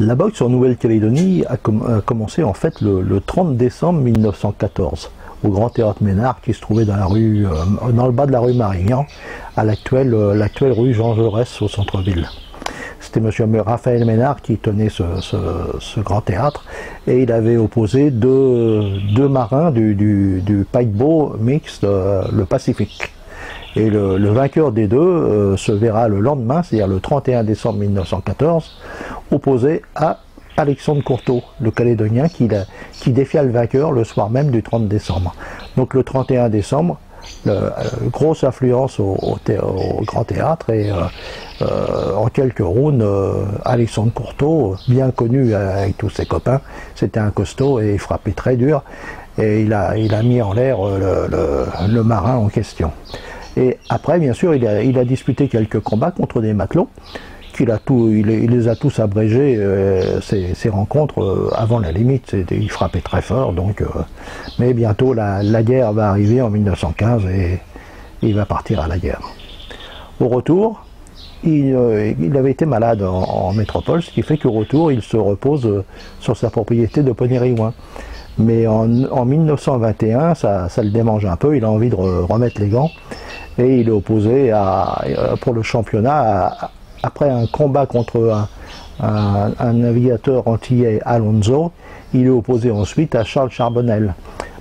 La boxe en Nouvelle-Calédonie a commencé en fait le 30 décembre 1914 au Grand Théâtre Ménard qui se trouvait dans le bas de la rue Marignan, à l'actuelle rue Jean Jaurès au centre-ville. C'était M. Raphaël Ménard qui tenait ce grand théâtre et il avait opposé deux marins du paquebot mixte, le Pacifique. Et le vainqueur des deux se verra le lendemain, c'est-à-dire le 31 décembre 1914, opposé à Alexandre Courteau, le Calédonien, qui défia le vainqueur le soir même du 30 décembre. Donc le 31 décembre, grosse affluence au Grand Théâtre et en quelques rounds, Alexandre Courteau, bien connu avec tous ses copains, c'était un costaud et il frappait très dur et il a mis en l'air le marin en question. Et après, bien sûr, il a disputé quelques combats contre des matelots. Il les a tous abrégés, ces rencontres, avant la limite. Il frappait très fort. Mais bientôt, la guerre va arriver en 1915 et il va partir à la guerre. Au retour, il avait été malade en métropole, ce qui fait qu'au retour, il se repose sur sa propriété de Poney-Riouin. Mais en 1921, ça le démange un peu, il a envie de remettre les gants. Et il est opposé pour le championnat, après un combat contre un navigateur antillais, Alonso, il est opposé ensuite à Charles Charbonnel.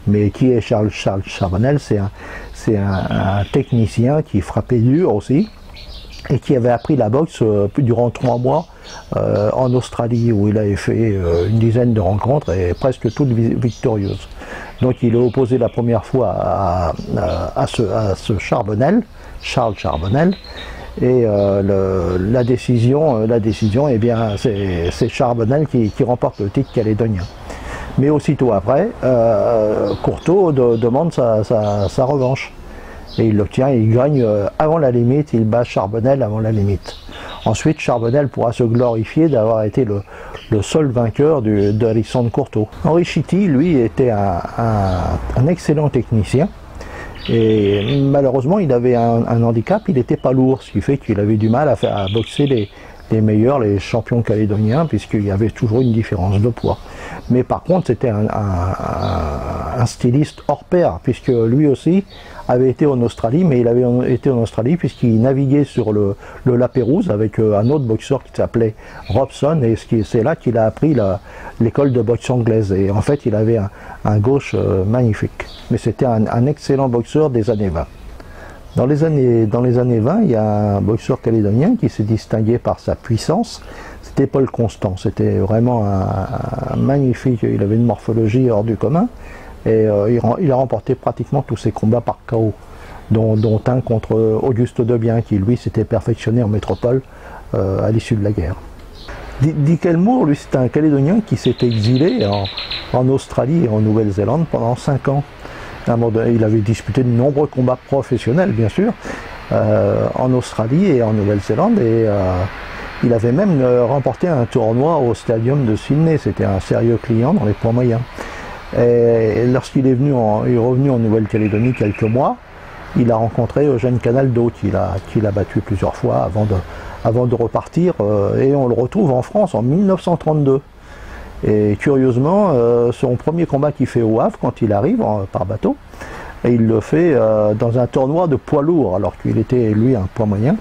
Mais qui est Charles Charbonnel? C'est un technicien qui frappait dur aussi, et qui avait appris la boxe durant 3 mois en Australie, où il avait fait une dizaine de rencontres et presque toutes victorieuses. Donc il est opposé la première fois à ce Charbonnel, Charles Charbonnel, et la décision, eh bien, c'est Charbonnel qui remporte le titre calédonien. Mais aussitôt après, Courteau demande sa revanche. Et il l'obtient, il gagne avant la limite, il bat Charbonnel avant la limite. Ensuite, Charbonnel pourra se glorifier d'avoir été le seul vainqueur d'Alexandre Courteau. Henri Chitty, lui, était un excellent technicien. Et malheureusement, il avait un handicap, il n'était pas lourd, ce qui fait qu'il avait du mal à boxer les meilleurs, les champions calédoniens, puisqu'il y avait toujours une différence de poids. Mais par contre, c'était un styliste hors pair, puisque lui aussi avait été en Australie, mais il avait été en Australie puisqu'il naviguait sur le Lapérouse avec un autre boxeur qui s'appelait Robson, et c'est là qu'il a appris l'école de boxe anglaise. Et en fait, il avait un gauche magnifique. Mais c'était un excellent boxeur des années 20. Dans les années 20, il y a un boxeur calédonien qui s'est distingué par sa puissance, c'était Paul Constant. C'était vraiment un magnifique, il avait une morphologie hors du commun, et il a remporté pratiquement tous ses combats par KO, dont un contre Auguste Debien, qui lui s'était perfectionné en métropole à l'issue de la guerre. Dick Elmour, lui, c'est un Calédonien qui s'était exilé en Australie et en Nouvelle-Zélande pendant 5 ans. Il avait disputé de nombreux combats professionnels, bien sûr, en Australie et en Nouvelle-Zélande, et il avait même remporté un tournoi au Stadium de Sydney. C'était un sérieux client dans les poids moyens. Et lorsqu'il est revenu en Nouvelle-Calédonie quelques mois, il a rencontré Eugène Canaldo, qu'il a battu plusieurs fois avant de repartir, et on le retrouve en France en 1932. Et curieusement, son premier combat qu'il fait au Havre, quand il arrive par bateau, et il le fait dans un tournoi de poids lourd, alors qu'il était lui un poids moyen.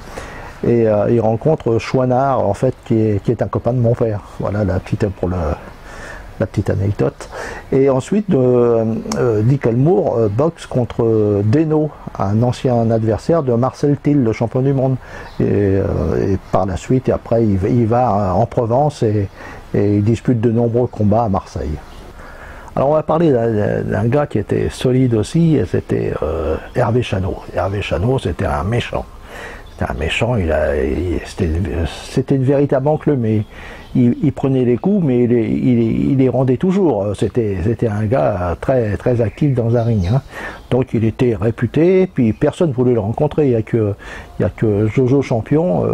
Et il rencontre Chouinard, en fait, qui est un copain de mon père. Voilà la petite anecdote. Et ensuite, Dick Elmour boxe contre Deno, un ancien adversaire de Marcel Thill, le champion du monde. Et par la suite, après, il va en Provence et il dispute de nombreux combats à Marseille. Alors on va parler d'un gars qui était solide aussi, et c'était Hervé Chano. Hervé Chano, c'était un méchant. C'était un méchant, c'était une véritable enclume, mais il prenait les coups, mais il les rendait toujours. C'était un gars très, très actif dans un ring. Hein. Donc il était réputé, puis personne ne voulait le rencontrer. Il n'y a que Jojo Champion,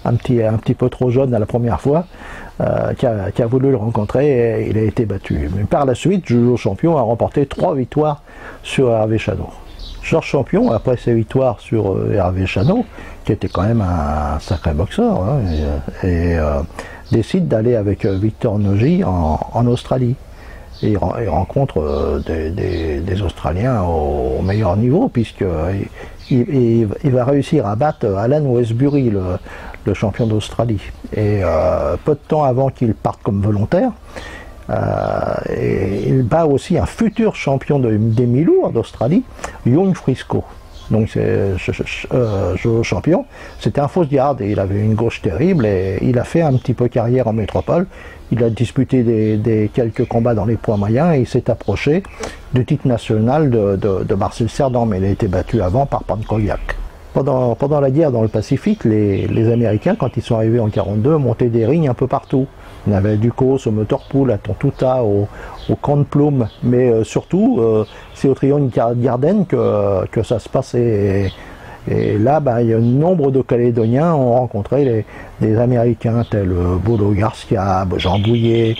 un petit peu trop jeune à la première fois, qui a voulu le rencontrer, et il a été battu. Mais par la suite, Jojo Champion a remporté 3 victoires sur Hervé Chano. Georges Champion, après ses victoires sur Hervé Chano, qui était quand même un sacré boxeur, hein, décide d'aller avec Victor Nogy en Australie. Et il rencontre des Australiens au meilleur niveau, puisqu'il va réussir à battre Alan Westbury, le champion d'Australie. Et peu de temps avant qu'il parte comme volontaire, il bat aussi un futur champion des mi-lourds d'Australie, Young Frisco. Donc ce champion, c'était un fausse garde et il avait une gauche terrible et il a fait un petit peu carrière en métropole. Il a disputé quelques combats dans les poids moyens et il s'est approché du titre national de Marcel Cerdan, mais il a été battu avant par Pankowiak. Pendant la guerre dans le Pacifique, les Américains, quand ils sont arrivés en 1942, montaient des rings un peu partout. Il y avait du Cos, au Motorpool, à Tontuta, au Camp de Plume, mais surtout, c'est au Triangle Garden que ça se passait. Et là, il y a un nombre de Calédoniens ont rencontré des Américains tels Bolo Garcia, Jean Bouillet,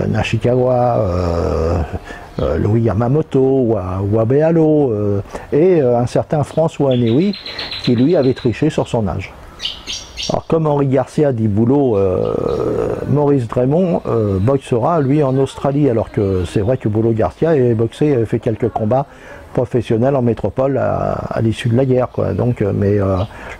Nashikawa, Louis Yamamoto, Wabealo, et un certain François Anewi qui lui avait triché sur son âge. Alors comme Henri Garcia dit Boulot, Maurice Dremont boxera lui en Australie, alors que c'est vrai que Boulot Garcia avait boxé, avait fait quelques combats professionnels en métropole à l'issue de la guerre, quoi. Donc, mais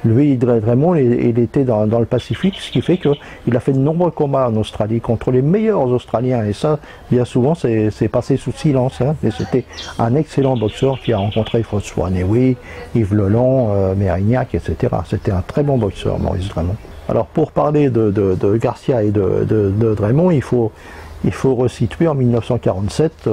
lui, Dremont, il était dans le Pacifique, ce qui fait qu'il a fait de nombreux combats en Australie contre les meilleurs Australiens, et ça, bien souvent, c'est passé sous silence, hein. Et c'était un excellent boxeur qui a rencontré François Anewi, Yves Lelon, Mérignac, etc. C'était un très bon boxeur, Maurice Dremont. Alors pour parler de Garcia et de Dremont, il faut resituer en 1947,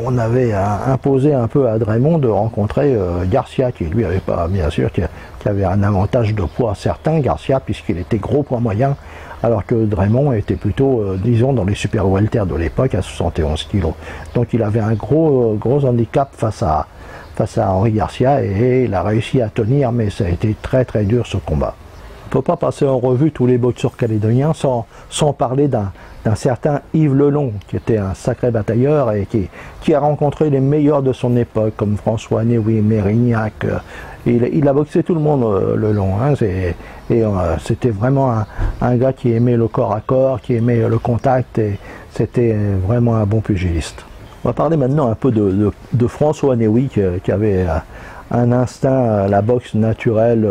on avait imposé un peu à Dremont de rencontrer Garcia, qui lui avait pas, bien sûr, qui avait un avantage de poids certain, Garcia, puisqu'il était gros poids moyen, alors que Dremont était plutôt, disons, dans les super welter de l'époque, à 71 kg. Donc il avait un gros handicap face à Henri Garcia, et il a réussi à tenir, mais ça a été très très dur ce combat. On ne peut pas passer en revue tous les boxeurs calédoniens sans parler d'un certain Yves Lelon, qui était un sacré batailleur et qui a rencontré les meilleurs de son époque, comme François Anewi, Mérignac. Il a boxé tout le monde, Lelon, hein, c'était vraiment un gars qui aimait le corps à corps, qui aimait le contact, et c'était vraiment un bon pugiliste. On va parler maintenant un peu de François Anewi, qui avait un instinct, la boxe naturelle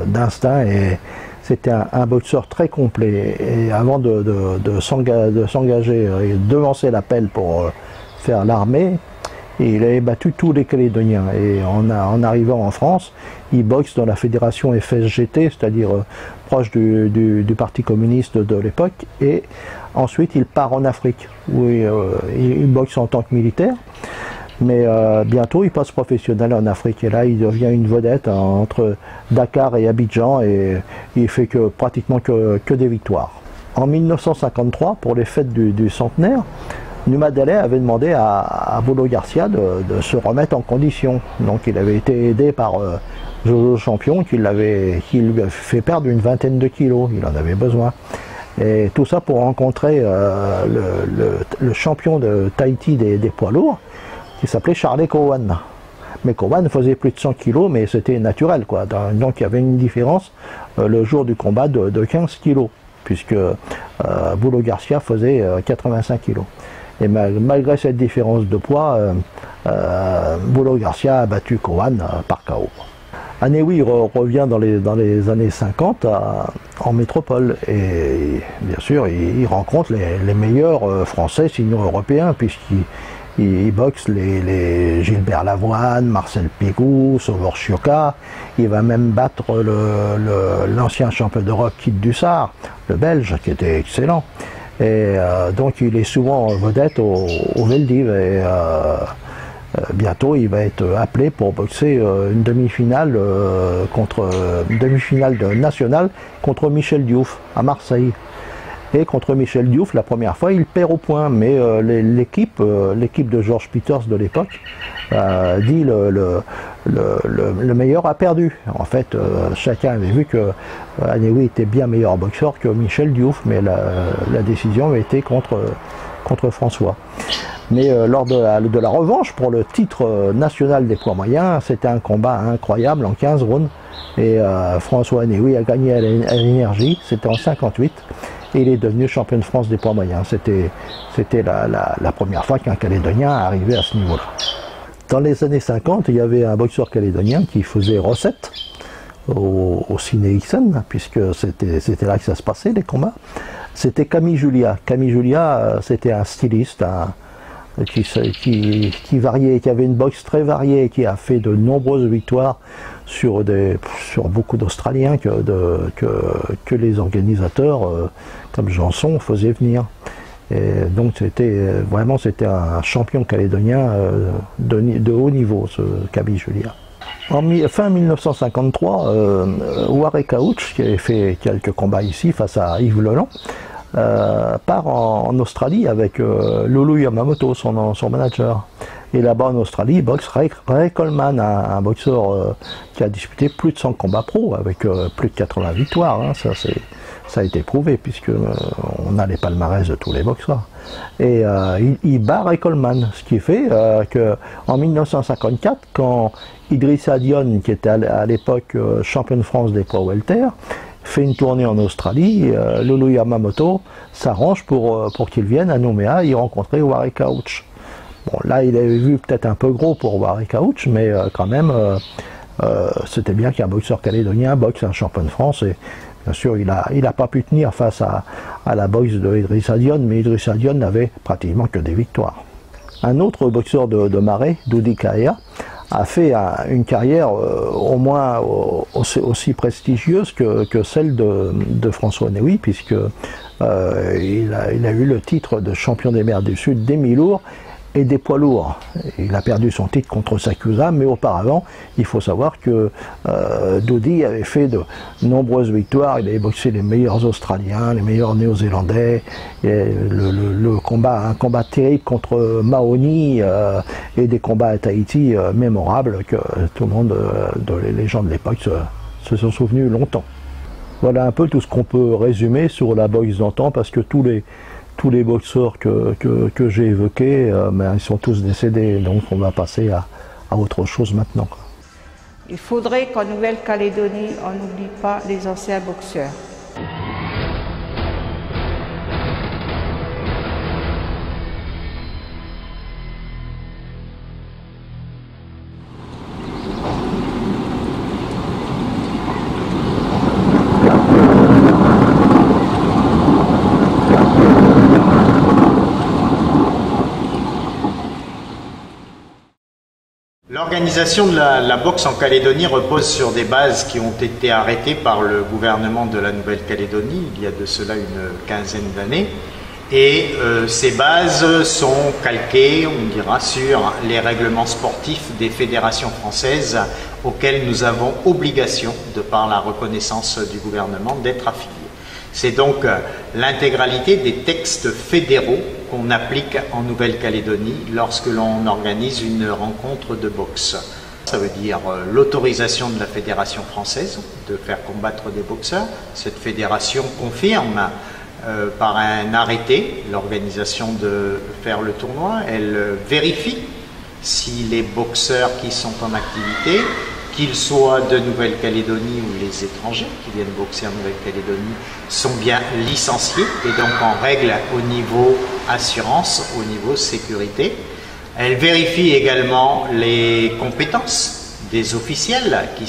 d'instinct, et c'était un boxeur très complet. Et avant de s'engager et devancer l'appel pour faire l'armée, il avait battu tous les Calédoniens. Et en arrivant en France, il boxe dans la fédération FSGT, c'est-à-dire proche du Parti communiste de l'époque, et ensuite il part en Afrique, où il boxe en tant que militaire. Mais bientôt il passe professionnel en Afrique, et là il devient une vedette entre Dakar et Abidjan, et il fait pratiquement que des victoires. En 1953, pour les fêtes du centenaire, Numa Dallé avait demandé à Bolo Garcia de se remettre en condition. Donc il avait été aidé par Jojo Champion qui lui avait fait perdre une vingtaine de kilos, il en avait besoin. Et tout ça pour rencontrer le champion de Tahiti des poids lourds, qui s'appelait Charlie Cowan. Mais Cowan faisait plus de 100 kilos, mais c'était naturel, quoi. Donc il y avait une différence le jour du combat de 15 kilos, puisque Bolo Garcia faisait 85 kilos. Et malgré cette différence de poids, Bolo Garcia a battu Cowan par KO. Anewi revient dans les années 50 en métropole, et bien sûr il rencontre les meilleurs français, sinon européens, puisqu'il boxe les Gilbert Lavoine, Marcel Pigou, Sauveur Chioka. Il va même battre l'ancien champion d'Europe Kit Dussard, le Belge, qui était excellent. Et donc il est souvent vedette au Veldiv, et bientôt il va être appelé pour boxer une demi-finale nationale contre Michel Diouf à Marseille. Et contre Michel Diouf, la première fois, il perd au point, mais l'équipe de Georges Peters de l'époque dit le meilleur a perdu. En fait, chacun avait vu que Anewi était bien meilleur boxeur que Michel Diouf, mais la décision avait été contre François. Mais lors de la revanche pour le titre national des poids moyens, c'était un combat incroyable en 15 rounds. Et François Néouy a gagné à l'énergie, c'était en 58, et il est devenu champion de France des poids moyens. C'était la première fois qu'un Calédonien arrivait à ce niveau-là. Dans les années 50, il y avait un boxeur calédonien qui faisait recette au Ciné Ixen, puisque c'était là que ça se passait, les combats. C'était Camille Julia. Camille Julia, c'était un styliste, qui variait, qui avait une boxe très variée, qui a fait de nombreuses victoires sur beaucoup d'Australiens que les organisateurs, comme Janson, faisaient venir. Et donc c'était un champion calédonien de haut niveau, ce Camille Julia. Fin 1953, Warwick Ouch, qui avait fait quelques combats ici face à Yves Leland, part en Australie avec Lulu Yamamoto, son manager. Et là-bas en Australie, boxe Ray Coleman, un boxeur qui a disputé plus de 100 combats pro, avec plus de 80 victoires. Hein. Ça a été prouvé, puisque on a les palmarès de tous les boxeurs. Et il bat Ray Coleman, ce qui fait qu'en 1954, quand Idrissa Dione, qui était à l'époque champion de France des poids welter, fait une tournée en Australie, Lulu Yamamoto s'arrange pour qu'il vienne à Nouméa y rencontrer Warwick Ouch. Bon, là, il avait vu peut-être un peu gros pour Warwick Ouch, mais quand même, c'était bien qu'un boxeur calédonien boxe un champion de France. Et bien sûr, il a pas pu tenir face à la boxe de Idrissa Dione, mais Idrissa Dione n'avait pratiquement que des victoires. Un autre boxeur de Marais, Doudi Kahea, a fait une carrière au moins aussi prestigieuse que celle de François Néouy, puisque il a eu le titre de champion des mers du Sud des mi-lourds et des poids lourds. Il a perdu son titre contre Sakusa, mais auparavant, il faut savoir que Doudi avait fait de nombreuses victoires. Il avait boxé les meilleurs Australiens, les meilleurs Néo-Zélandais. Un combat terrible contre Mahoney et des combats à Tahiti mémorables que tout le monde, les gens de l'époque, se sont souvenus longtemps. Voilà un peu tout ce qu'on peut résumer sur la boxe d'antan, parce que tous les boxeurs que j'ai évoqués, ils sont tous décédés, donc on va passer à autre chose maintenant. Il faudrait qu'en Nouvelle-Calédonie, on n'oublie pas les anciens boxeurs. L'organisation de la boxe en Calédonie repose sur des bases qui ont été arrêtées par le gouvernement de la Nouvelle-Calédonie il y a de cela une quinzaine d'années. Et ces bases sont calquées, on dira, sur les règlements sportifs des fédérations françaises auxquelles nous avons obligation, de par la reconnaissance du gouvernement, d'être affiliés. C'est donc l'intégralité des textes fédéraux qu'on applique en Nouvelle-Calédonie lorsque l'on organise une rencontre de boxe. Ça veut dire l'autorisation de la fédération française de faire combattre des boxeurs. Cette fédération confirme par un arrêté l'organisation de faire le tournoi. Elle vérifie si les boxeurs qui sont en activité, qu'ils soient de Nouvelle-Calédonie ou les étrangers qui viennent boxer en Nouvelle-Calédonie, sont bien licenciés et donc en règle au niveau assurance, au niveau sécurité. Elle vérifie également les compétences des officiels qui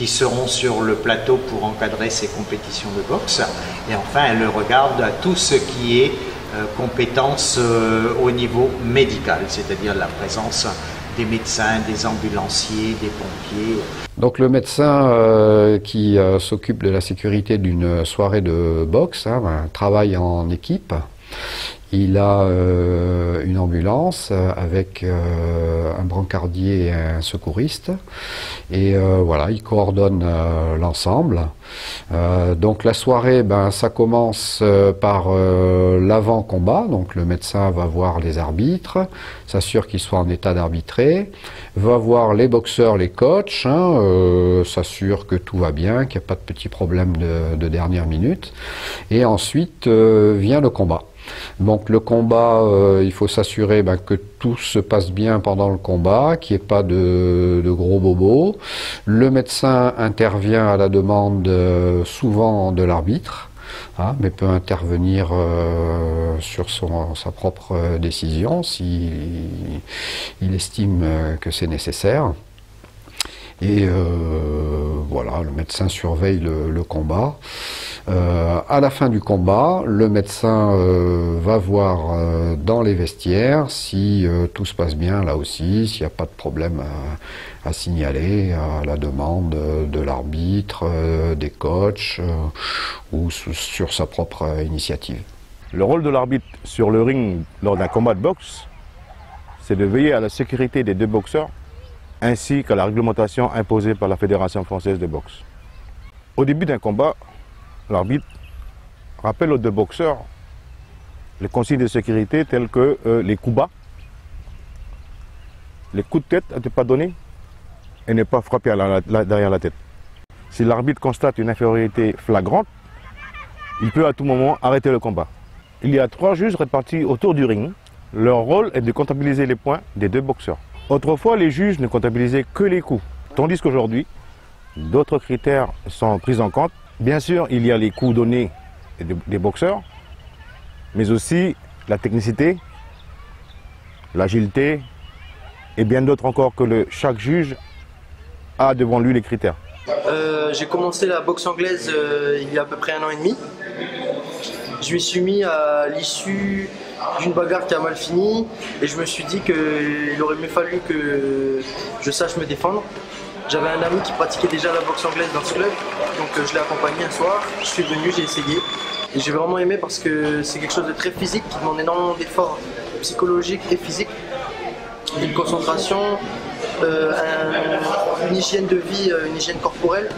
seront sur le plateau pour encadrer ces compétitions de boxe. Et enfin, elle regarde à tout ce qui est compétences au niveau médical, c'est-à-dire la présence des médecins, des ambulanciers, des pompiers. Donc le médecin qui s'occupe de la sécurité d'une soirée de boxe travaille en équipe. Il a une ambulance avec un brancardier et un secouriste. Et voilà, il coordonne l'ensemble. Donc la soirée, ça commence par l'avant-combat. Donc le médecin va voir les arbitres, s'assure qu'ils soient en état d'arbitrer, va voir les boxeurs, les coachs, s'assure que tout va bien, qu'il n'y a pas de petits problèmes de dernière minute. Et ensuite vient le combat. Donc le combat, il faut s'assurer que tout se passe bien pendant le combat, qu'il n'y ait pas de gros bobos. Le médecin intervient à la demande souvent de l'arbitre, mais peut intervenir sur sa propre décision s'il estime que c'est nécessaire. Et voilà, le médecin surveille le combat. À la fin du combat, le médecin va voir dans les vestiaires si tout se passe bien là aussi, s'il n'y a pas de problème à signaler à la demande de l'arbitre, des coachs ou sur sa propre initiative. Le rôle de l'arbitre sur le ring lors d'un combat de boxe, c'est de veiller à la sécurité des deux boxeurs ainsi qu'à la réglementation imposée par la Fédération française de boxe. Au début d'un combat, l'arbitre rappelle aux deux boxeurs les consignes de sécurité telles que les coups bas, les coups de tête à ne pas donner et ne pas frapper derrière la tête. Si l'arbitre constate une infériorité flagrante, il peut à tout moment arrêter le combat. Il y a 3 juges répartis autour du ring. Leur rôle est de comptabiliser les points des deux boxeurs. Autrefois, les juges ne comptabilisaient que les coups, tandis qu'aujourd'hui, d'autres critères sont pris en compte. Bien sûr, il y a les coups donnés des boxeurs, mais aussi la technicité, l'agilité et bien d'autres encore que chaque juge a devant lui les critères. J'ai commencé la boxe anglaise il y a à peu près 1 an et demi. Je m'y suis mis à l'issue d'une bagarre qui a mal fini et je me suis dit qu'il aurait mieux fallu que je sache me défendre. J'avais un ami qui pratiquait déjà la boxe anglaise dans ce club, donc je l'ai accompagné un soir, je suis venu, j'ai essayé. Et j'ai vraiment aimé parce que c'est quelque chose de très physique qui demande énormément d'efforts psychologiques et physiques, une concentration, une hygiène de vie, une hygiène corporelle.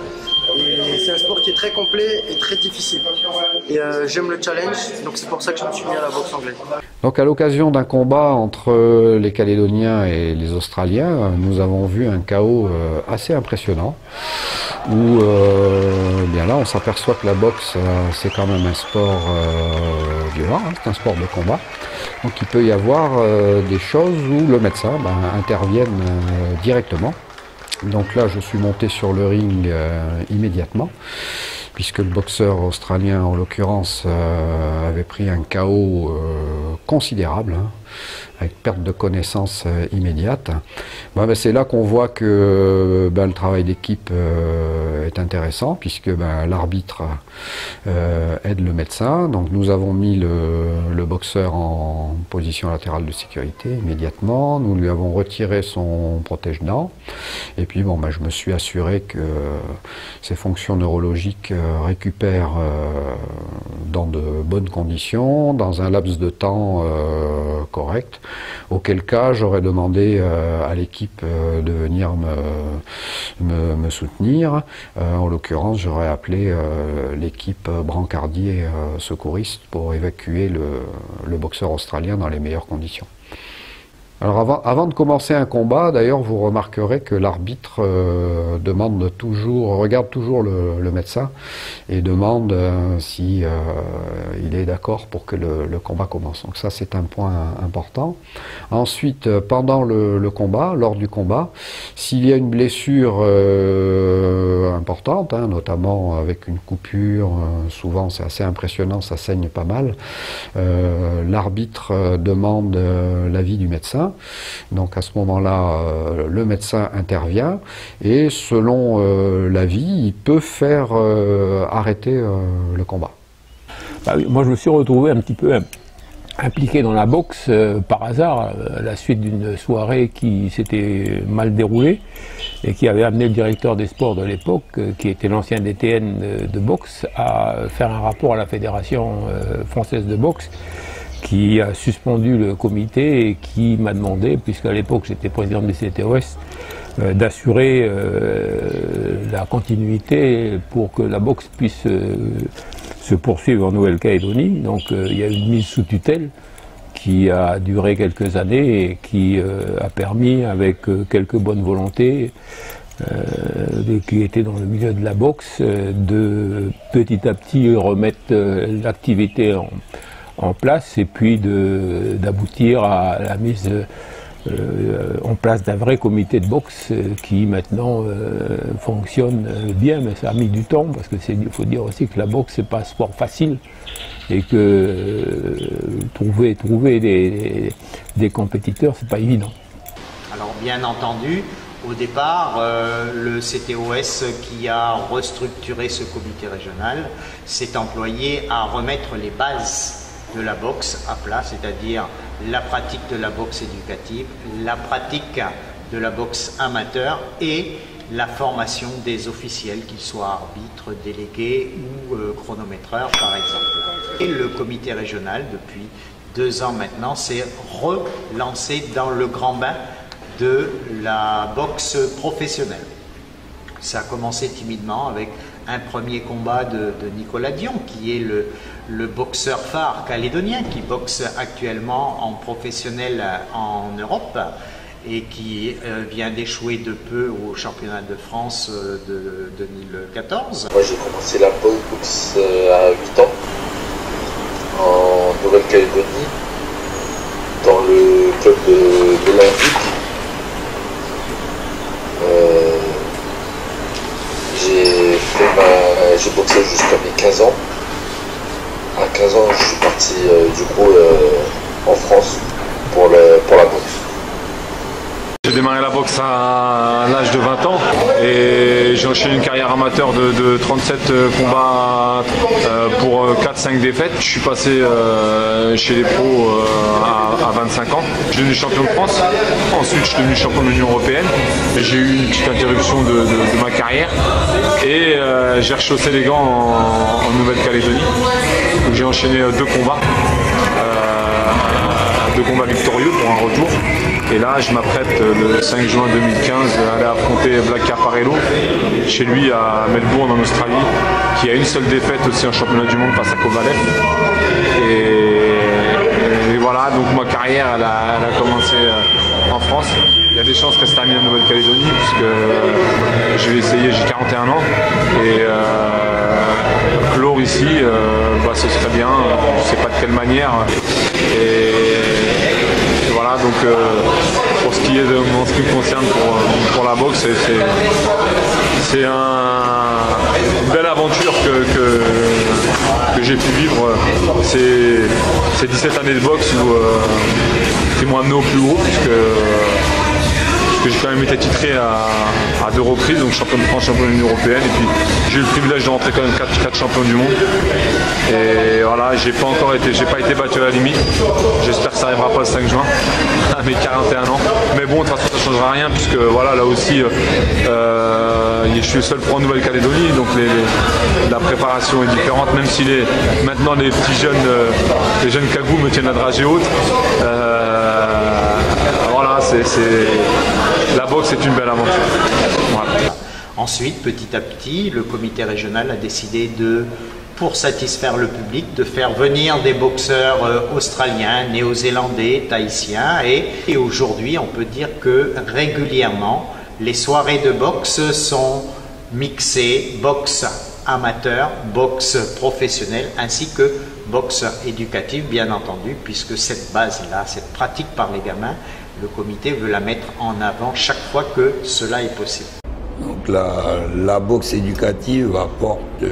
Et c'est un sport qui est très complet et très difficile. Et j'aime le challenge, donc c'est pour ça que je me suis mis à la boxe anglaise. Donc à l'occasion d'un combat entre les Calédoniens et les Australiens, nous avons vu un chaos assez impressionnant, où bien là on s'aperçoit que la boxe c'est quand même un sport violent, c'est un sport de combat. Donc il peut y avoir des choses où le médecin intervienne directement. Donc là je suis monté sur le ring immédiatement, puisque le boxeur australien en l'occurrence avait pris un KO considérable, avec perte de connaissance immédiate. C'est là qu'on voit que le travail d'équipe est intéressant, puisque l'arbitre aide le médecin. Donc nous avons mis le boxeur en position latérale de sécurité immédiatement. Nous lui avons retiré son protège-dents. Et puis je me suis assuré que ses fonctions neurologiques récupèrent dans de bonnes conditions, dans un laps de temps correct. Auquel cas, j'aurais demandé à l'équipe de venir me soutenir. En l'occurrence, j'aurais appelé l'équipe brancardier secouriste pour évacuer le boxeur australien dans les meilleures conditions. Alors avant de commencer un combat, d'ailleurs, vous remarquerez que l'arbitre regarde toujours le médecin et demande si il est d'accord pour que le combat commence. Donc ça, c'est un point important. Ensuite, pendant le combat, lors du combat, s'il y a une blessure importante, notamment avec une coupure, souvent c'est assez impressionnant, ça saigne pas mal, l'arbitre demande l'avis du médecin. Donc à ce moment-là, le médecin intervient et selon l'avis, il peut faire arrêter le combat. Moi je me suis retrouvé un petit peu impliqué dans la boxe par hasard, à la suite d'une soirée qui s'était mal déroulée et qui avait amené le directeur des sports de l'époque, qui était l'ancien DTN de boxe, à faire un rapport à la Fédération française de boxe, qui a suspendu le comité et qui m'a demandé, puisqu'à l'époque j'étais président du CTOS, d'assurer la continuité pour que la boxe puisse se poursuivre en Nouvelle-Calédonie. Donc il y a une mise sous tutelle qui a duré quelques années et qui a permis, avec quelques bonnes volontés qui étaient dans le milieu de la boxe, de petit à petit remettre l'activité en place et puis d'aboutir à la mise en place d'un vrai comité de boxe qui maintenant fonctionne bien, mais ça a mis du temps parce que il faut dire aussi que la boxe c'est pas un sport facile et que trouver des compétiteurs c'est pas évident. Alors bien entendu, au départ, le CTOS qui a restructuré ce comité régional s'est employé à remettre les bases de la boxe à plat, c'est-à-dire la pratique de la boxe éducative, la pratique de la boxe amateur et la formation des officiels, qu'ils soient arbitres, délégués ou chronométreurs par exemple. Et le comité régional, depuis 2 ans maintenant, s'est relancé dans le grand bain de la boxe professionnelle. Ça a commencé timidement avec un premier combat de Nicolas Dion, qui est le boxeur phare calédonien, qui boxe actuellement en professionnel en Europe et qui vient d'échouer de peu au championnat de France de 2014. Moi j'ai commencé la boxe à 8 ans en Nouvelle-Calédonie dans le club de l'Olympique. J'ai boxé jusqu'à mes 15 ans. À 15 ans, je suis parti du coup en France pour la boxe. J'ai démarré la boxe à l'âge de 20 ans et j'ai enchaîné une carrière amateur de 37 combats pour 4-5 défaites. Je suis passé chez les pros à 25 ans. Je suis devenu champion de France. Ensuite, je suis devenu champion de l'Union européenne. J'ai eu une petite interruption de ma carrière et j'ai rechaussé les gants en Nouvelle-Calédonie. J'ai enchaîné 2 combats. 2 combats victorieux pour un retour. Et là, je m'apprête le 5 juin 2015 à aller affronter Black Caparello chez lui à Melbourne en Australie, qui a une seule défaite aussi en championnat du monde face à Kovalev. Et voilà, donc ma carrière elle a commencé en France. Il y a des chances qu'elle se termine en Nouvelle-Calédonie puisque je vais essayer, j'ai 41 ans et clore ici, ce serait bien, je ne sais pas de quelle manière. Et voilà, donc pour ce qui est en ce qui me concerne pour la boxe, c'est une belle aventure que j'ai pu vivre ces 17 années de boxe qui m'ont amené au plus haut puisque j'ai quand même été titré à 2 reprises, donc champion de France, champion de l'Union européenne, et puis j'ai eu le privilège de rentrer quand même 4 champions du monde. Et voilà, j'ai pas été battu à la limite. J'espère que ça arrivera pas le 5 juin, à mes 41 ans. Mais bon, de toute façon, ça ne changera rien, puisque voilà, là aussi, je suis le seul pro en Nouvelle-Calédonie, donc la préparation est différente, même si maintenant les petits jeunes, les jeunes cagous me tiennent la dragée haute. Voilà, la boxe est une belle aventure. Voilà. Ensuite, petit à petit, le comité régional a décidé pour satisfaire le public, de faire venir des boxeurs australiens, néo-zélandais, tahitiens et aujourd'hui, on peut dire que régulièrement, les soirées de boxe sont mixées, boxe amateur, boxe professionnelle, ainsi que boxe éducative, bien entendu, puisque cette base-là, cette pratique par les gamins, le comité veut la mettre en avant chaque fois que cela est possible. Donc la boxe éducative apporte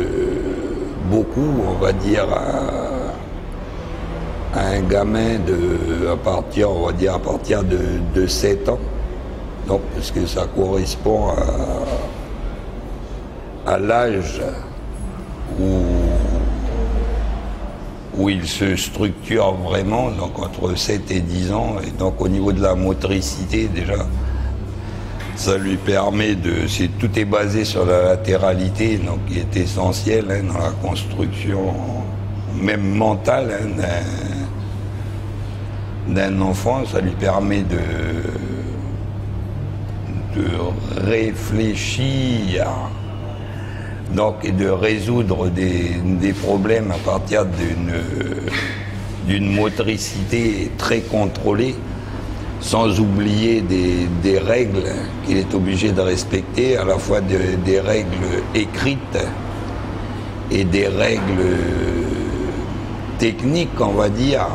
beaucoup, on va dire, à un gamin à partir de 7 ans. Donc, parce que ça correspond à l'âge où il se structure vraiment, donc entre 7 et 10 ans. Et donc au niveau de la motricité, déjà, ça lui permet tout est basé sur la latéralité, donc qui est essentielle dans la construction, même mentale, d'un enfant. Ça lui permet de réfléchir, donc, et de résoudre des problèmes à partir d'une motricité très contrôlée, sans oublier des règles qu'il est obligé de respecter, à la fois des règles écrites et des règles technique, on va dire.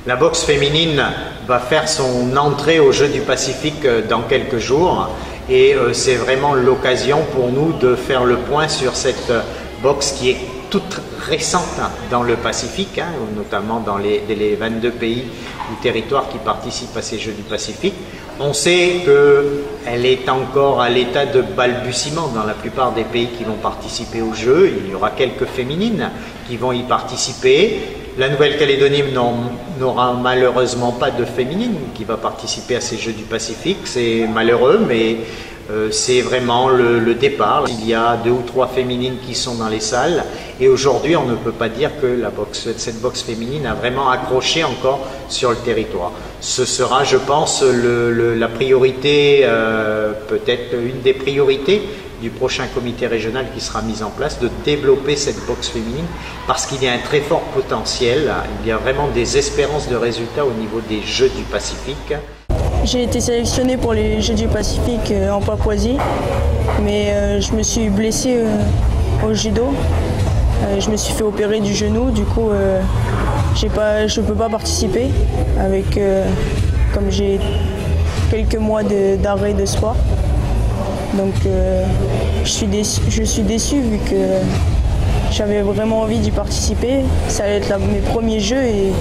La boxe féminine va faire son entrée aux Jeux du Pacifique dans quelques jours et c'est vraiment l'occasion pour nous de faire le point sur cette boxe qui est toute récente dans le Pacifique, hein, notamment dans les 22 pays ou territoires qui participent à ces Jeux du Pacifique. On sait qu'elle est encore à l'état de balbutiement dans la plupart des pays qui vont participer aux Jeux. Il y aura quelques féminines qui vont y participer. La Nouvelle-Calédonie n'aura malheureusement pas de féminine qui va participer à ces Jeux du Pacifique. C'est malheureux, mais c'est vraiment le départ. Il y a 2 ou 3 féminines qui sont dans les salles et aujourd'hui on ne peut pas dire que cette boxe féminine a vraiment accroché encore sur le territoire. Ce sera, je pense, la priorité, peut-être une des priorités du prochain comité régional qui sera mis en place, de développer cette boxe féminine parce qu'il y a un très fort potentiel, il y a vraiment des espérances de résultats au niveau des Jeux du Pacifique. J'ai été sélectionnée pour les Jeux du Pacifique en Papouasie, mais je me suis blessée au judo. Je me suis fait opérer du genou, du coup je ne peux pas participer comme j'ai quelques mois d'arrêt de sport. Donc je suis déçue vu que j'avais vraiment envie d'y participer. Ça allait être mes premiers jeux et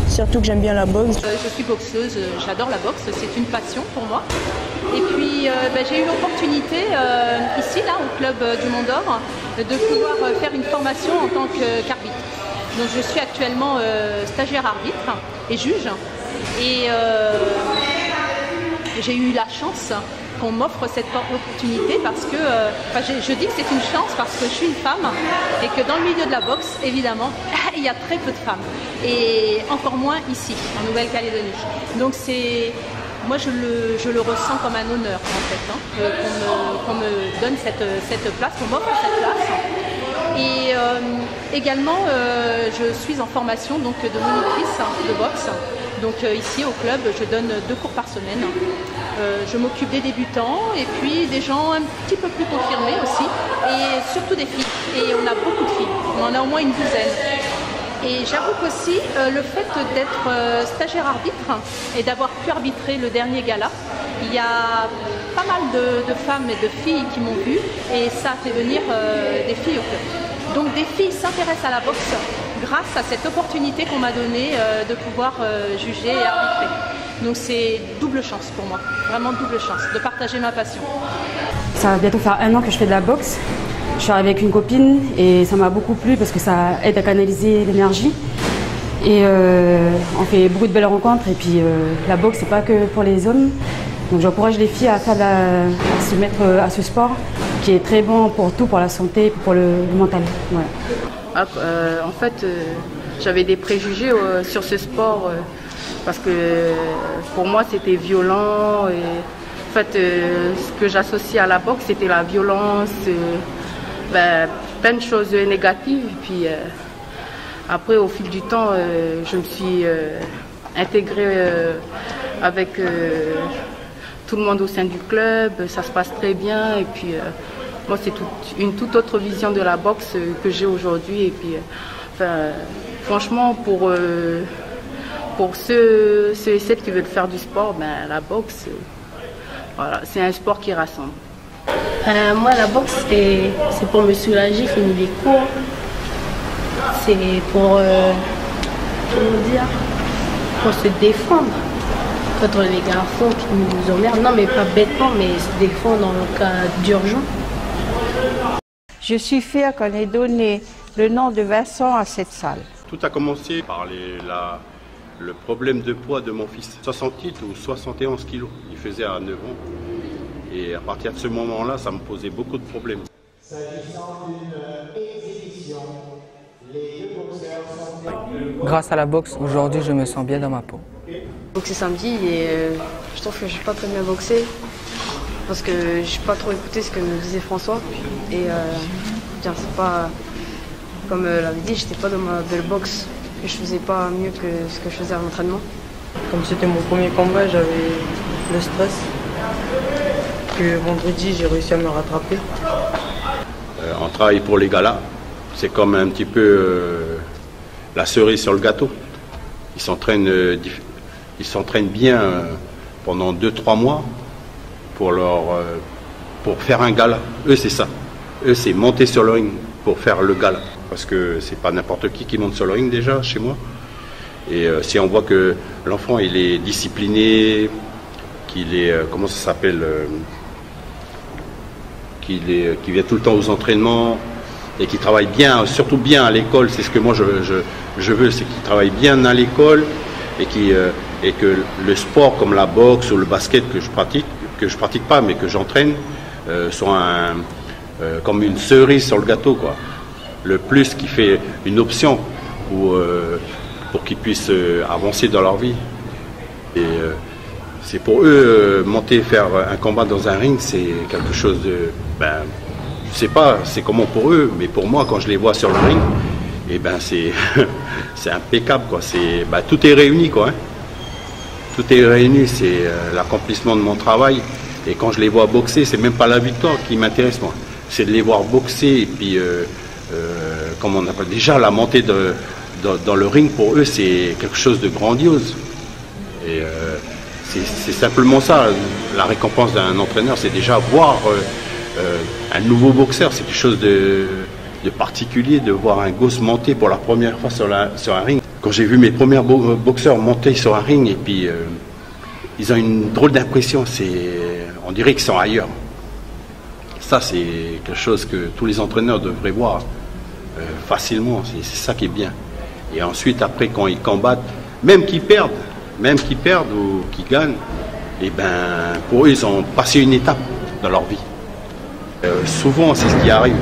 surtout que j'aime bien la boxe. Je suis boxeuse, j'adore la boxe, c'est une passion pour moi. Et puis j'ai eu l'opportunité ici, là, au club du Mont d'Or, de pouvoir faire une formation en tant qu'arbitre. Donc je suis actuellement stagiaire arbitre et juge. Et j'ai eu la chance qu'on m'offre cette opportunité parce que, je dis que c'est une chance parce que je suis une femme et que dans le milieu de la boxe, évidemment, il y a très peu de femmes et encore moins ici, en Nouvelle-Calédonie. Donc moi je le ressens comme un honneur en fait, hein, qu'on me donne cette place, qu'on m'offre cette place. Et également, je suis en formation donc, de monitrice de boxe. Donc ici au club, je donne 2 cours par semaine. Je m'occupe des débutants et puis des gens un petit peu plus confirmés aussi, et surtout des filles. Et on a beaucoup de filles, on en a au moins une douzaine. Et j'avoue qu'aussi, le fait d'être stagiaire arbitre et d'avoir pu arbitrer le dernier gala, il y a pas mal de femmes et de filles qui m'ont vu et ça a fait venir des filles au club. Donc des filles s'intéressent à la boxe grâce à cette opportunité qu'on m'a donnée de pouvoir juger et arbitrer. Donc c'est double chance pour moi, vraiment double chance de partager ma passion. Ça va bientôt faire 1 an que je fais de la boxe. Je suis arrivée avec une copine et ça m'a beaucoup plu parce que ça aide à canaliser l'énergie. Et on fait beaucoup de belles rencontres et puis la boxe c'est pas que pour les hommes. Donc j'encourage les filles à se mettre à ce sport qui est très bon pour tout, pour la santé et pour le mental. Voilà. En fait, j'avais des préjugés sur ce sport parce que pour moi c'était violent. Et, en fait, ce que j'associe à la boxe c'était la violence, plein de choses négatives. Et puis après, au fil du temps, je me suis intégrée avec tout le monde au sein du club, ça se passe très bien et puis moi c'est une toute autre vision de la boxe que j'ai aujourd'hui et puis franchement pour ceux et celles qui veulent faire du sport, la boxe voilà, c'est un sport qui rassemble. Moi la boxe c'est pour me soulager, finir les cours, c'est pour pour se défendre contre les garçons qui nous emmerdent. Non, mais pas bêtement, mais se défendre dans le cas d'urgence. Je suis fière qu'on ait donné le nom de Vincent à cette salle. Tout a commencé par le problème de poids de mon fils. 68 ou 71 kilos, il faisait à 9 ans. Et à partir de ce moment-là, ça me posait beaucoup de problèmes. S'agissant d'une exhibition, les 2 boxeurs sont... Grâce à la boxe, aujourd'hui, je me sens bien dans ma peau. Boxé samedi et je trouve que je n'ai pas très bien boxé parce que je n'ai pas trop écouté ce que me disait François et c'est pas comme l'avait dit, j'étais pas dans ma belle boxe et je faisais pas mieux que ce que je faisais à l'entraînement. Comme c'était mon premier combat, j'avais le stress que vendredi j'ai réussi à me rattraper. On travaille pour les galas, c'est comme un petit peu la cerise sur le gâteau. Ils s'entraînent bien pendant 2-3 mois pour faire un gala. Eux, c'est ça. Eux, c'est monter sur le ring pour faire le gala. Parce que c'est pas n'importe qui monte sur le ring déjà chez moi. Et si on voit que l'enfant il est discipliné, qu'il est comment ça s'appelle, qu'il vient tout le temps aux entraînements et qu'il travaille bien, surtout bien à l'école, c'est ce que moi je veux, c'est qu'il travaille bien à l'école et que le sport comme la boxe ou le basket que je pratique pas mais que j'entraîne soit comme une cerise sur le gâteau quoi. Le plus qui fait une option pour qu'ils puissent avancer dans leur vie. Et c'est pour eux, monter, faire un combat dans un ring, c'est quelque chose de... je sais pas, c'est comment pour eux, mais pour moi, quand je les vois sur le ring, et c'est impeccable, quoi. Tout est réuni, quoi. Hein. Tout est réuni, c'est l'accomplissement de mon travail. Et quand je les vois boxer, c'est même pas la victoire qui m'intéresse, moi. C'est de les voir boxer et puis... comme on appelle déjà la montée dans le ring pour eux c'est quelque chose de grandiose et c'est simplement ça la récompense d'un entraîneur, c'est déjà voir un nouveau boxeur, c'est quelque chose de particulier de voir un gosse monter pour la première fois sur un ring. Quand j'ai vu mes premiers boxeurs monter sur un ring et puis ils ont une drôle d'impression, on dirait qu'ils sont ailleurs. Ça, c'est quelque chose que tous les entraîneurs devraient voir facilement. C'est ça qui est bien. Et ensuite, après, quand ils combattent, même qu'ils perdent ou qu'ils gagnent, pour eux, ils ont passé une étape dans leur vie. Souvent, c'est ce qui arrive.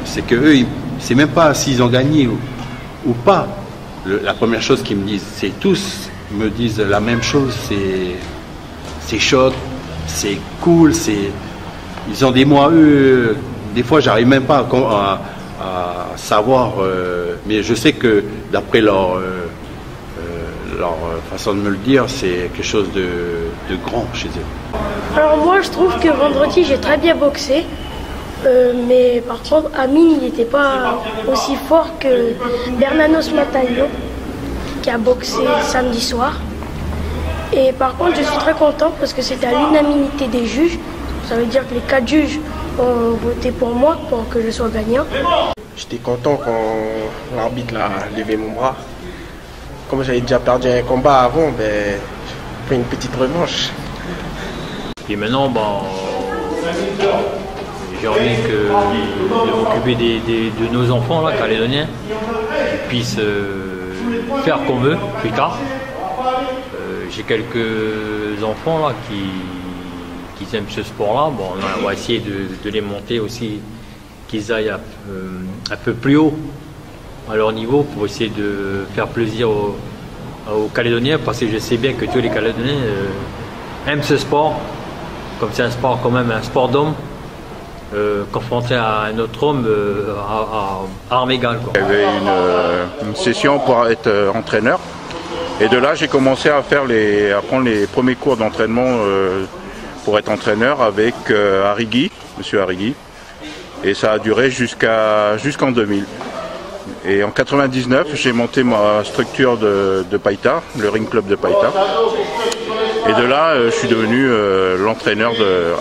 C'est que eux, c'est même pas s'ils ont gagné ou pas. La première chose qu'ils me disent, c'est tous me disent la même chose. C'est choc, c'est cool, ils ont des mots, eux, des fois j'arrive même pas à savoir, mais je sais que d'après leur façon de me le dire, c'est quelque chose de grand chez eux. Alors moi je trouve que vendredi j'ai très bien boxé, mais par contre Amine il n'était pas aussi fort que Bernanos Matagno qui a boxé samedi soir. Et par contre je suis très content parce que c'était à l'unanimité des juges. Ça veut dire que les 4 juges ont voté pour moi pour que je sois gagnant. J'étais content quand l'arbitre a levé mon bras. Comme j'avais déjà perdu un combat avant, j'ai fait une petite revanche. Et maintenant, j'ai envie de m'occuper de nos enfants là, calédoniens, qu'ils puissent faire comme eux plus tard. J'ai quelques enfants là qui aiment ce sport-là. On va essayer de les monter aussi, qu'ils aillent un peu plus haut à leur niveau pour essayer de faire plaisir aux Calédoniens, parce que je sais bien que tous les Calédoniens aiment ce sport, comme c'est un sport quand même, un sport d'homme, confronté à un autre homme à armes égales. Il y avait une session pour être entraîneur, et de là j'ai commencé à prendre les premiers cours d'entraînement pour être entraîneur avec Arrigui, monsieur Arrigui, et ça a duré jusqu'en 2000. Et en 99, j'ai monté ma structure de Païta, le Ring Club de Païta. Et de là, je suis devenu l'entraîneur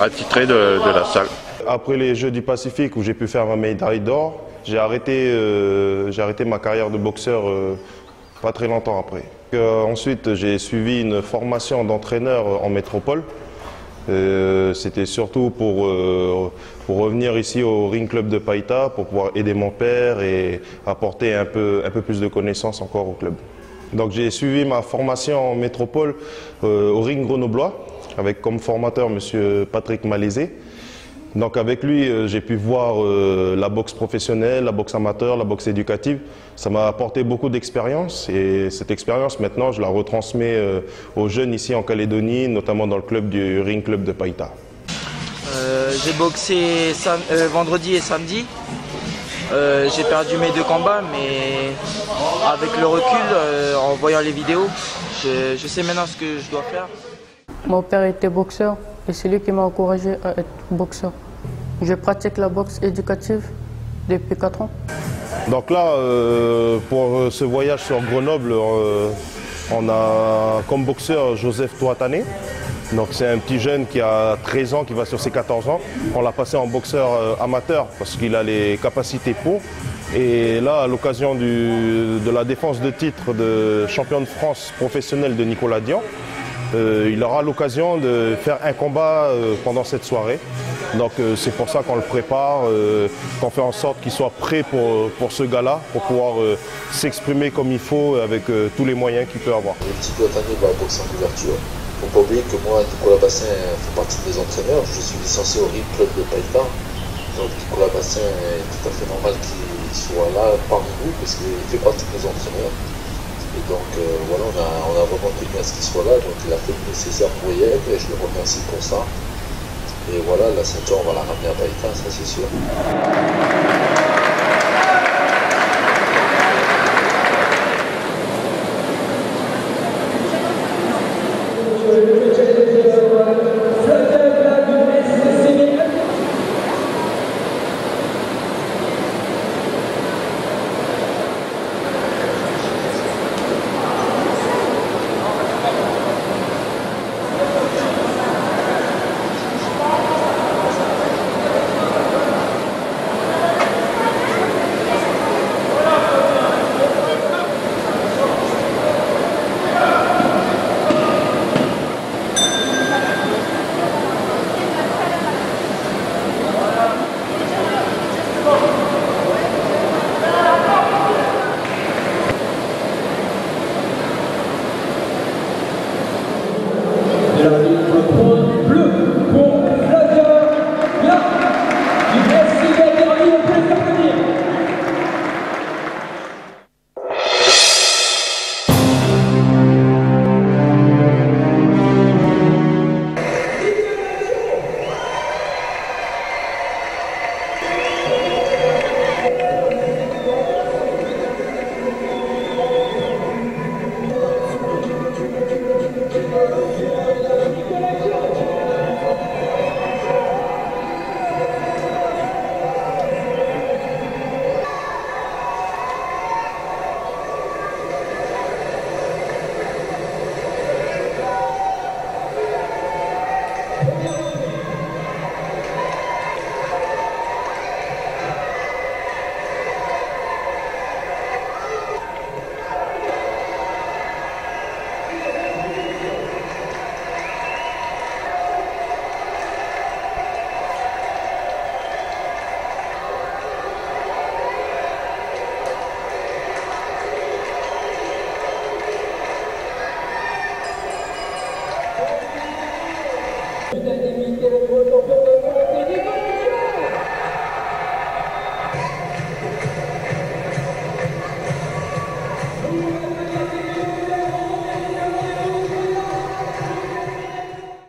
attitré de la salle. Après les Jeux du Pacifique où j'ai pu faire ma médaille d'or, j'ai arrêté ma carrière de boxeur pas très longtemps après. Ensuite, j'ai suivi une formation d'entraîneur en métropole. C'était surtout pour revenir ici au Ring Club de Païta, pour pouvoir aider mon père et apporter un peu plus de connaissances encore au club. Donc j'ai suivi ma formation en métropole au Ring Grenoblois, avec comme formateur M. Patrick Malézé. Donc avec lui, j'ai pu voir la boxe professionnelle, la boxe amateur, la boxe éducative. Ça m'a apporté beaucoup d'expérience, et cette expérience maintenant je la retransmets aux jeunes ici en Calédonie, notamment dans le club du Ring Club de Païta. J'ai boxé vendredi et samedi. J'ai perdu mes 2 combats, mais avec le recul, en voyant les vidéos, je sais maintenant ce que je dois faire. Mon père était boxeur et c'est lui qui m'a encouragé à être boxeur. Je pratique la boxe éducative depuis 4 ans. Donc là, pour ce voyage sur Grenoble, on a comme boxeur Joseph Touatane. Donc c'est un petit jeune qui a 13 ans, qui va sur ses 14 ans. On l'a passé en boxeur amateur parce qu'il a les capacités pour. Et là, à l'occasion de la défense de titre de champion de France professionnel de Nicolas Dian, il aura l'occasion de faire un combat pendant cette soirée. Donc c'est pour ça qu'on le prépare, qu'on fait en sorte qu'il soit prêt pour ce gala, pour pouvoir s'exprimer comme il faut avec tous les moyens qu'il peut avoir. Le petit Touatane va boxer en ouverture. Il ne faut pas oublier que moi, Nicolas Bassin fait partie des entraîneurs. Je suis licencié au RIP Club de Païta. Donc Nicolas Bassin est tout à fait normal qu'il soit là parmi nous parce qu'il fait partie des entraîneurs. Et donc voilà, on a vraiment tenu à ce qu'il soit là. Donc il a fait le nécessaire pour y être et je le remercie pour ça. Et voilà, la ceinture, on va la ramener à Païta, ça c'est sûr.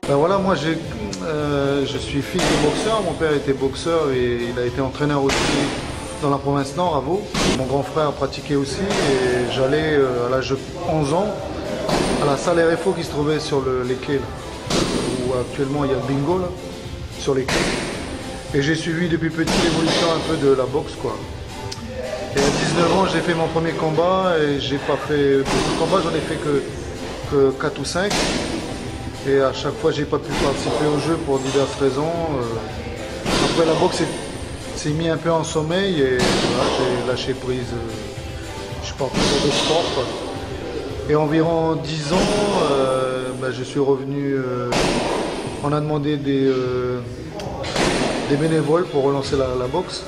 Ben voilà, moi je suis fils de boxeur, mon père était boxeur et il a été entraîneur aussi dans la province Nord, à Vaud. Mon grand frère a pratiqué aussi et j'allais à l'âge de 11 ans à la salle RFO qui se trouvait sur les quais, là, où actuellement il y a le bingo là, sur les quais. Et j'ai suivi depuis petit l'évolution un peu de la boxe quoi. Et à 19 ans j'ai fait mon premier combat et j'ai pas fait beaucoup de combats, j'en ai fait que 4 ou 5. Et à chaque fois, j'ai pas pu participer au jeu pour diverses raisons. Après, la boxe s'est mis un peu en sommeil et voilà, j'ai lâché prise. Je suis parti sur d'autres sports. Quoi. Et environ 10 ans, ben, je suis revenu. On a demandé des bénévoles pour relancer la boxe.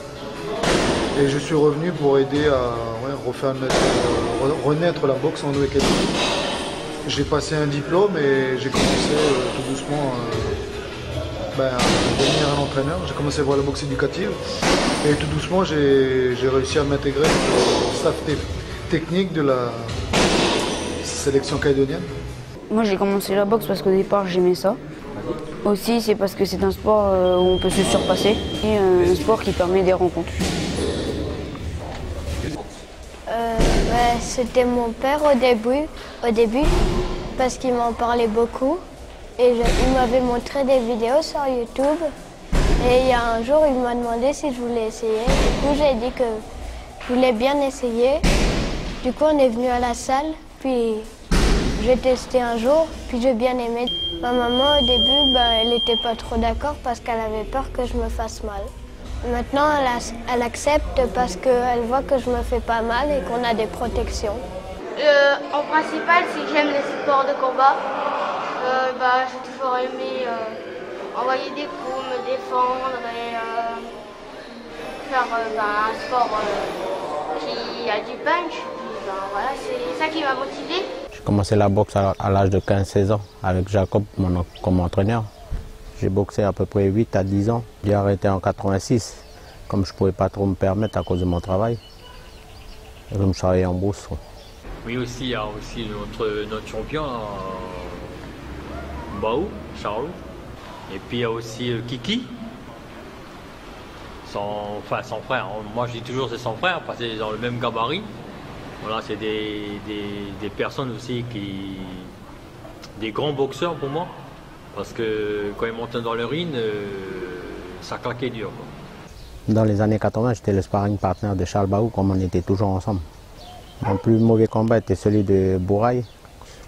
Et je suis revenu pour aider à renaître la boxe en Nouvelle-Calédonie. J'ai passé un diplôme et j'ai commencé tout doucement à devenir un entraîneur. J'ai commencé à voir la boxe éducative et tout doucement j'ai réussi à m'intégrer au staff technique de la sélection calédonienne. Moi j'ai commencé la boxe parce qu'au départ j'aimais ça. Aussi c'est parce que c'est un sport où on peut se surpasser et un sport qui permet des rencontres. C'était mon père au début parce qu'il m'en parlait beaucoup et il m'avait montré des vidéos sur YouTube et il y a un jour il m'a demandé si je voulais essayer. Du coup j'ai dit Je voulais bien essayer. Du coup, on est venu à la salle, puis j'ai testé un jour, puis j'ai bien aimé. Ma maman, au début, elle n'était pas trop d'accord parce qu'elle avait peur que je me fasse mal. Maintenant, elle accepte parce qu'elle voit que je me fais pas mal et qu'on a des protections. En principal, si j'aime les sports de combat, j'ai toujours aimé envoyer des coups, me défendre et faire un sport qui a du punch. Voilà, c'est ça qui m'a motivé. J'ai commencé la boxe à l'âge de 15-16 ans avec Jacob comme entraîneur. J'ai boxé à peu près 8 à 10 ans. J'ai arrêté en 86, comme je ne pouvais pas trop me permettre à cause de mon travail. Et comme je travaillais en bourse. Oui, aussi, il y a aussi notre champion, Baou, Charles. Et puis il y a aussi Kiki, son frère. Moi je dis toujours c'est son frère parce que c'est dans le même gabarit. Voilà, c'est des personnes aussi des grands boxeurs pour moi. Parce que quand ils montaient dans le ring, ça claquait dur. Quoi. Dans les années 80, j'étais le sparring partner de Charles Baou, comme on était toujours ensemble. Mon plus mauvais combat était celui de Bouraï,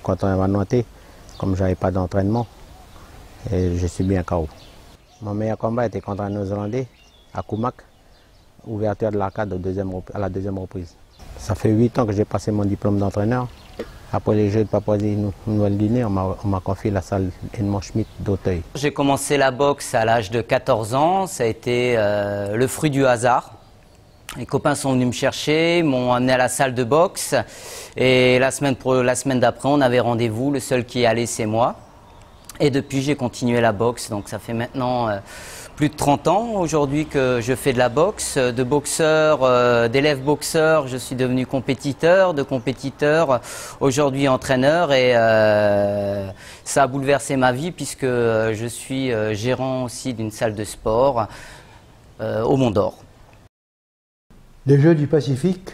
quand on m'a noté, comme je n'avais pas d'entraînement. Et je suis bien KO. Mon meilleur combat était contre un Néo-Zélandais, à Koumak, ouverture de l'arcade à la deuxième reprise. Ça fait 8 ans que j'ai passé mon diplôme d'entraîneur. Après les Jeux de Papouasie-Nouvelle-Guinée, on m'a confié la salle Edmond Schmidt d'Auteuil. J'ai commencé la boxe à l'âge de 14 ans. Ça a été le fruit du hasard. Les copains sont venus me chercher, m'ont amené à la salle de boxe. Et la semaine d'après, on avait rendez-vous. Le seul qui est allé, c'est moi. Et depuis, j'ai continué la boxe. Donc ça fait maintenant plus de 30 ans aujourd'hui que je fais de la boxe. De boxeur, d'élève boxeur, je suis devenu compétiteur. De compétiteur, aujourd'hui entraîneur. Et ça a bouleversé ma vie puisque je suis gérant aussi d'une salle de sport au Mont d'Or. Les Jeux du Pacifique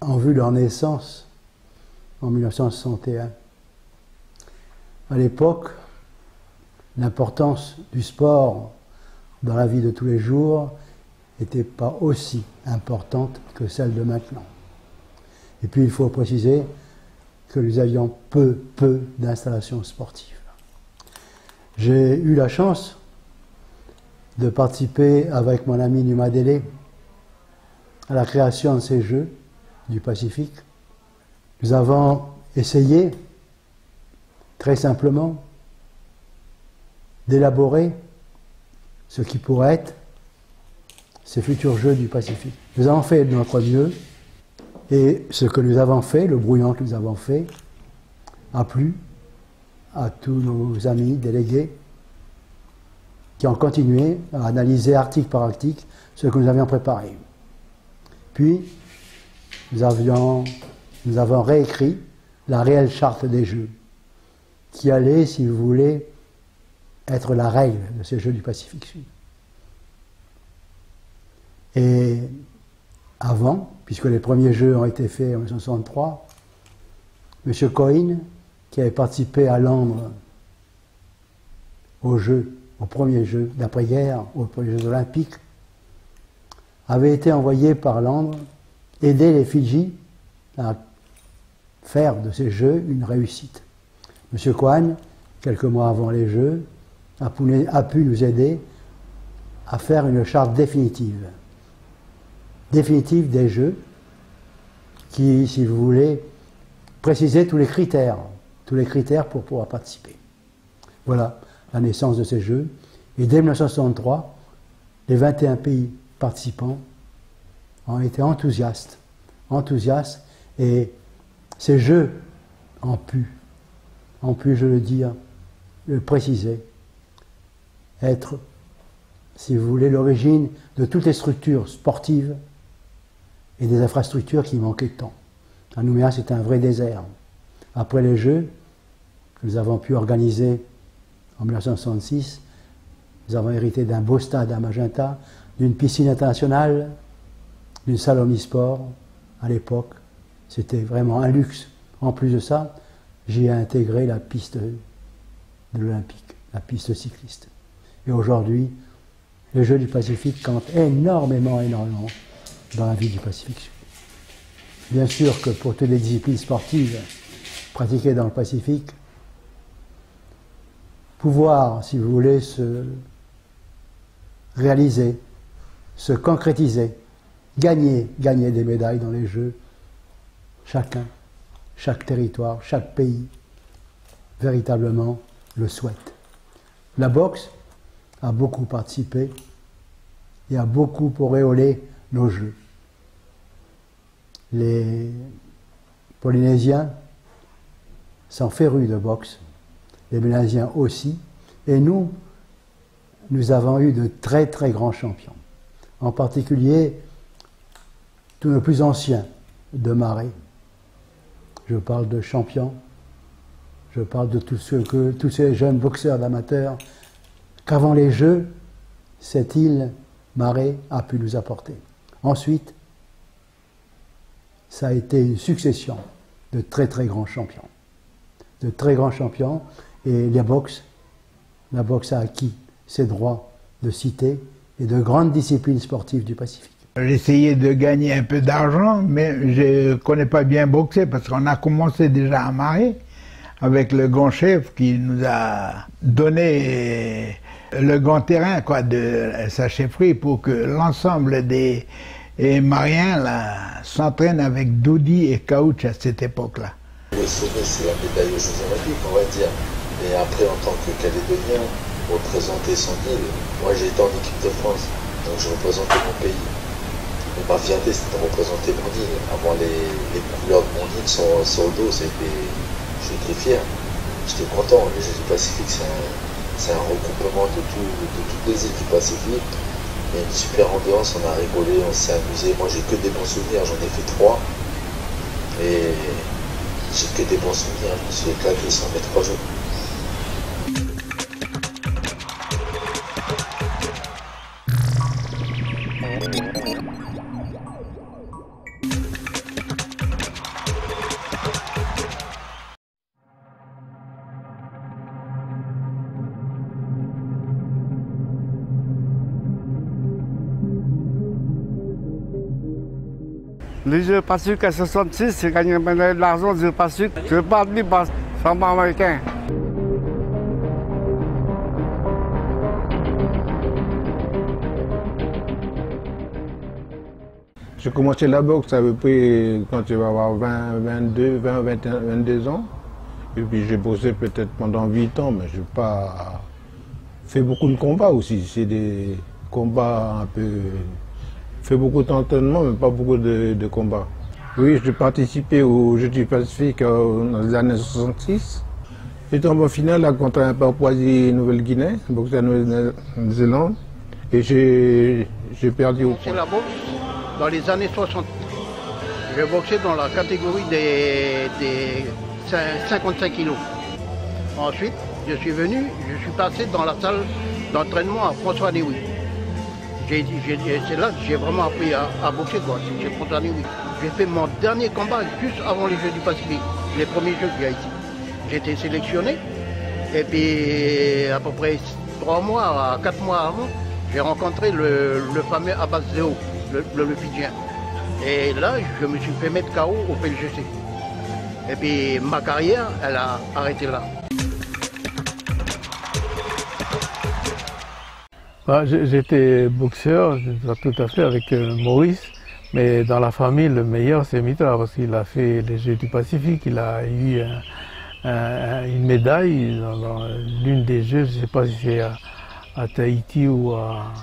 ont vu leur naissance en 1961. À l'époque, l'importance du sport dans la vie de tous les jours n'était pas aussi importante que celle de maintenant. Et puis il faut préciser que nous avions peu d'installations sportives. J'ai eu la chance de participer avec mon ami Numa Délé à la création de ces Jeux du Pacifique. Nous avons essayé, très simplement, d'élaborer ce qui pourrait être ces futurs Jeux du Pacifique. Nous avons fait de notre mieux et ce que nous avons fait, le brouillon que nous avons fait, a plu à tous nos amis délégués qui ont continué à analyser article par article ce que nous avions préparé. Puis, nous avons réécrit la réelle charte des Jeux, qui allait, si vous voulez, être la règle de ces Jeux du Pacifique Sud. Et avant, puisque les premiers Jeux ont été faits en 1963, M. Cohen, qui avait participé à Londres aux premiers Jeux d'après-guerre, aux premiers Jeux olympiques, avait été envoyé par Londres aider les Fidji à faire de ces Jeux une réussite. M. Cohen, quelques mois avant les Jeux, a pu nous aider à faire une charte définitive des Jeux qui, si vous voulez, précisait tous les critères pour pouvoir participer. Voilà la naissance de ces Jeux. Et dès 1963, les 21 pays participants ont été enthousiastes, et ces Jeux ont pu, je le dis, le préciser, être, si vous voulez, l'origine de toutes les structures sportives et des infrastructures qui manquaient tant. À Nouméa, c'était un vrai désert. Après les Jeux que nous avons pu organiser en 1966, nous avons hérité d'un beau stade à Magenta, d'une piscine internationale, d'une salle omnisport. À l'époque, c'était vraiment un luxe. En plus de ça, j'y ai intégré la piste de l'Olympique, la piste cycliste. Et aujourd'hui, les Jeux du Pacifique comptent énormément dans la vie du Pacifique Sud. Bien sûr que pour toutes les disciplines sportives pratiquées dans le Pacifique, pouvoir, si vous voulez, se réaliser, se concrétiser, gagner des médailles dans les Jeux, chacun, chaque territoire, chaque pays, véritablement le souhaite. La boxe a beaucoup participé et a beaucoup auréolé nos Jeux. Les Polynésiens sont férus de boxe, les Mélanésiens aussi, et nous avons eu de très très grands champions. En particulier, tous nos plus anciens de marée. Je parle de champions, je parle de tous ces jeunes boxeurs d'amateurs qu'avant les Jeux, cette île Marée a pu nous apporter. Ensuite, ça a été une succession de très très grands champions. De très grands champions, et la boxe a acquis ses droits de cité et de grandes disciplines sportives du Pacifique. J'ai essayé de gagner un peu d'argent, mais je ne connais pas bien boxer parce qu'on a commencé déjà à marrer avec le grand chef qui nous a donné le grand terrain de sa chefferie pour que l'ensemble des Mariens s'entraînent avec Dodi et Caouch à cette époque-là. Le sommet, c'est la médaille aux Jeux Olympiques, on va dire. Mais après, en tant que Calédonien, représenter son île, moi j'ai été en équipe de France, donc je représentais mon pays. Mais ma fierté, c'était de représenter mon île. Avoir les couleurs de mon île sur le dos, j'étais fier. J'étais content. Les Jeux du Pacifique, c'est un regroupement de toutes les îles du Pacifique. Il y a une super ambiance, on a rigolé, on s'est amusé. Moi, j'ai que des bons souvenirs, j'en ai fait 3. Et j'ai que des bons souvenirs. Je me suis éclaté sur mes 3 jours. Les Jeux Pacifiques à 66, j'ai gagné une médaille d'argent aux Jeux Pacifiques. Je parle du samba américain. J'ai commencé la boxe à peu près quand je vais avoir 22 ans. Et puis j'ai bossé peut-être pendant 8 ans, mais je n'ai pas fait beaucoup de combats aussi. C'est des combats un peu... fait beaucoup d'entraînement, mais pas beaucoup de combats. Oui, j'ai participé aux Jeux du Pacifique dans les années 66. J'étais en finale contre un Papouasie Nouvelle-Guinée, boxé à Nouvelle-Zélande, et j'ai perdu au C'est la boxe dans les années 60. J'ai boxé dans la catégorie des 55 kilos. Ensuite, je suis passé dans la salle d'entraînement à François Néoui. C'est là que j'ai vraiment appris à boxer, quoi. J'ai fait mon dernier combat juste avant les Jeux du Pacifique, les premiers Jeux qu'il y a ici. J'ai été sélectionné, et puis à peu près 3 mois, 4 mois avant, j'ai rencontré le fameux Abbas Zeo, le Fidjien. Et là, je me suis fait mettre KO au PLGC. Et puis ma carrière, elle a arrêté là. J'étais boxeur, tout à fait, avec Maurice, mais dans la famille, le meilleur c'est Mitra, parce qu'il a fait les Jeux du Pacifique, il a eu une médaille dans l'une des Jeux, je ne sais pas si c'est à Tahiti ou à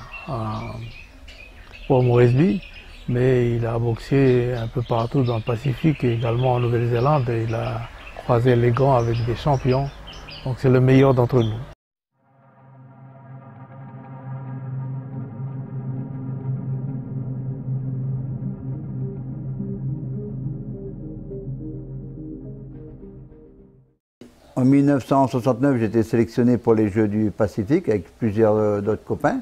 Moresby, mais il a boxé un peu partout dans le Pacifique et également en Nouvelle-Zélande, il a croisé les grands avec des champions, donc c'est le meilleur d'entre nous. En 1969, j'ai été sélectionné pour les Jeux du Pacifique avec plusieurs d'autres copains.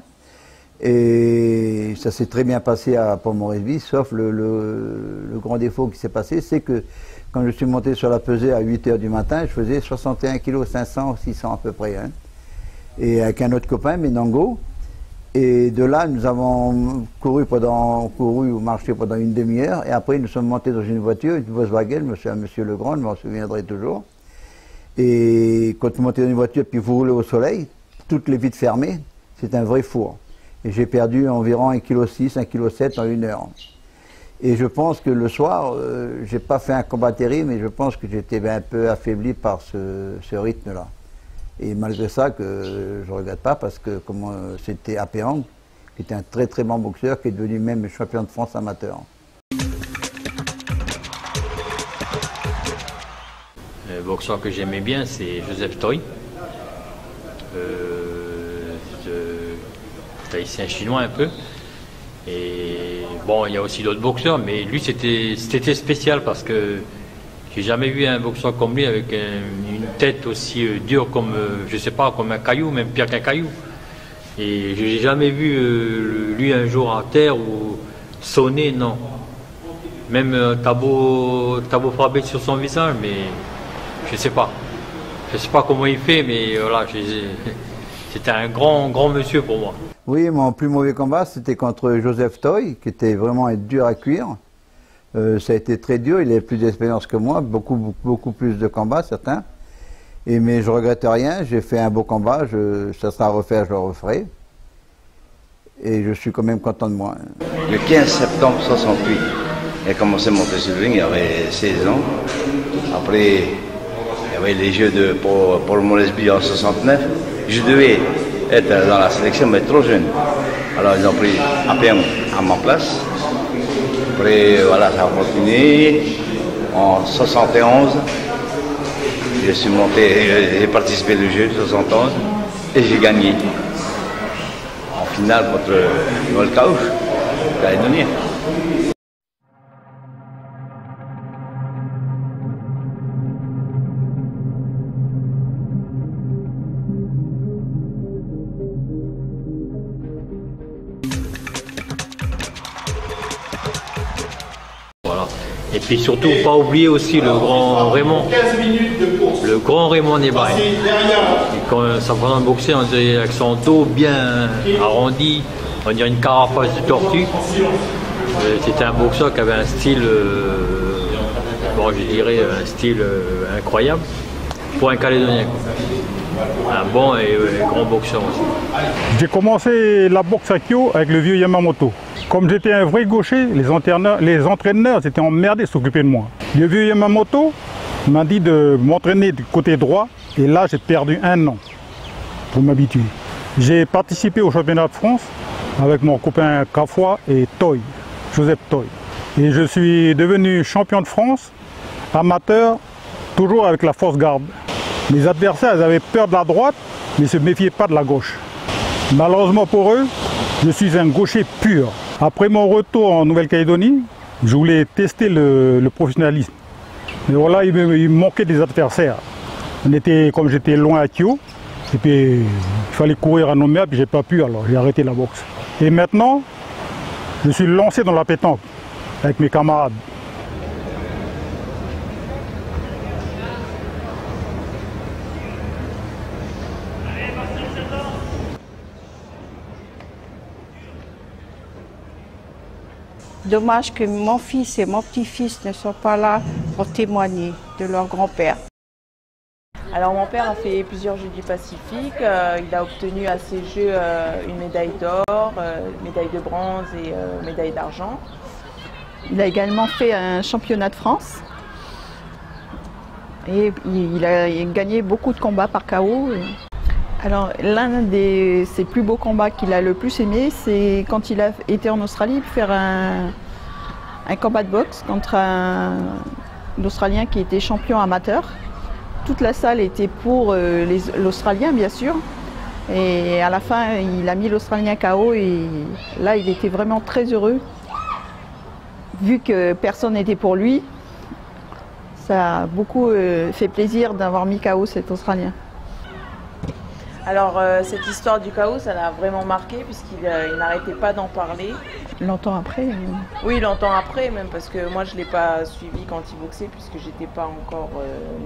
Et ça s'est très bien passé à Port-Moresby, sauf le grand défaut qui s'est passé, c'est que quand je suis monté sur la pesée à 8 h du matin, je faisais 61 kg, 500, 600 à peu près. Hein. Et avec un autre copain, Menango, Et de là, nous avons couru ou marché pendant une demi-heure. Et après, nous sommes montés dans une voiture, une Volkswagen, monsieur Legrand, je m'en souviendrai toujours. Et quand vous montez dans une voiture, puis vous roulez au soleil, toutes les vitres fermées, c'est un vrai four. Et j'ai perdu environ 1,6 kg, 1,7 kg en 1 heure. Et je pense que le soir, j'ai pas fait un combat terrible, mais je pense que j'étais un peu affaibli par ce rythme-là. Et malgré ça, que je ne regrette pas, parce que comme c'était Apéang, qui était un très très bon boxeur, qui est devenu même champion de France amateur. Le boxeur que j'aimais bien, c'est Joseph Toy. C'est un chinois un peu. Et bon, il y a aussi d'autres boxeurs, mais lui c'était spécial parce que j'ai jamais vu un boxeur comme lui avec une tête aussi dure comme, je sais pas, comme un caillou, même pire qu'un caillou. Et je n'ai jamais vu lui un jour à terre ou sonner, non. Même t'as beau frapper sur son visage, mais je sais pas. Je sais pas comment il fait, mais voilà, c'était un grand monsieur pour moi. Oui, mon plus mauvais combat, c'était contre Joseph Toy, qui était vraiment dur à cuire. Ça a été très dur, il avait plus d'expérience que moi, beaucoup plus de combats, certains. Mais je regrette rien, j'ai fait un beau combat, ça sera à refaire, je le referai. Et je suis quand même content de moi. Le 15 septembre 68, j'ai commencé mon wrestling, il y avait 16 ans. Après, il y avait les Jeux de Paul Molesby en 69. Je devais être dans la sélection, mais trop jeune. Alors ils ont pris Apéang à ma place. Après, voilà, ça a continué. En 71, je suis monté, j'ai participé au jeu 71 et j'ai gagné. En finale contre Noël Kaouch, calédonien. Et puis surtout, pas oublier aussi le grand Raymond. Le grand Raymond Nebaï. Quand ça prend un boxer, on dirait avec son dos bien arrondi, on dirait une carapace de tortue. C'était un boxeur qui avait un style, bon je dirais un style incroyable pour un Calédonien. Un bon et grand boxeur aussi. J'ai commencé la boxe à Kyo avec le vieux Yamamoto. Comme j'étais un vrai gaucher, les entraîneurs étaient emmerdés de s'occuper de moi. Le vieux Yamamoto m'a dit de m'entraîner du côté droit et là j'ai perdu 1 an pour m'habituer. J'ai participé au championnat de France avec mon copain Kafoua et Toy, Joseph Toy. Et je suis devenu champion de France, amateur, toujours avec la force garde. Mes adversaires ils avaient peur de la droite, mais ne se méfiaient pas de la gauche. Malheureusement pour eux, je suis un gaucher pur. Après mon retour en Nouvelle-Calédonie, je voulais tester le professionnalisme. Mais voilà, il me manquait des adversaires. Comme j'étais loin à Kyo, et puis il fallait courir à Nouméa, puis j'ai pas pu, alors j'ai arrêté la boxe. Et maintenant, je suis lancé dans la pétanque avec mes camarades. Dommage que mon fils et mon petit-fils ne soient pas là pour témoigner de leur grand-père. Alors mon père a fait plusieurs Jeux du Pacifique, il a obtenu à ces Jeux une médaille d'or, médaille de bronze et médaille d'argent. Il a également fait un championnat de France et il a gagné beaucoup de combats par KO. Alors l'un de ses plus beaux combats qu'il a le plus aimé, c'est quand il a été en Australie pour faire un combat de boxe contre un Australien qui était champion amateur. Toute la salle était pour l'Australien bien sûr. Et à la fin, il a mis l'Australien KO et là, il était vraiment très heureux. Vu que personne n'était pour lui, ça a beaucoup fait plaisir d'avoir mis KO cet Australien. Alors cette histoire du chaos, ça l'a vraiment marqué puisqu'il n'arrêtait pas d'en parler. Longtemps après Oui, longtemps après même parce que moi je ne l'ai pas suivi quand il boxait puisque j'étais pas encore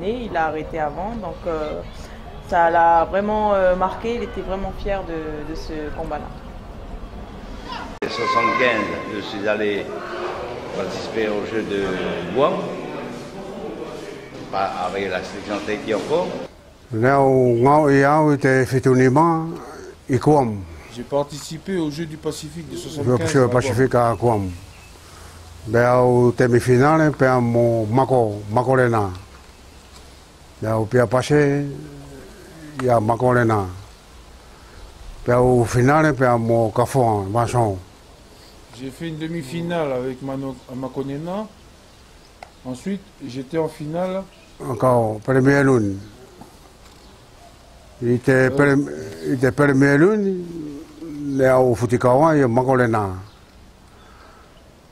née. Il a arrêté avant donc ça l'a vraiment marqué. Il était vraiment fier de ce combat-là. En 1975, je suis allé participer aux Jeux de Guam, avec la sélection Tahiti encore. J'ai participé aux Jeux du Pacifique de 1975. Le Pacifique à Guam. Au demi-finale, per Macolena. Au Pia Pache, il y a Macolena. Au finale, per Cafon, Vachon. J'ai fait une demi-finale avec Macolena. Ensuite, j'étais en finale. Encore, première lune. Il était première lune, au Futikawa, il y a Macolena.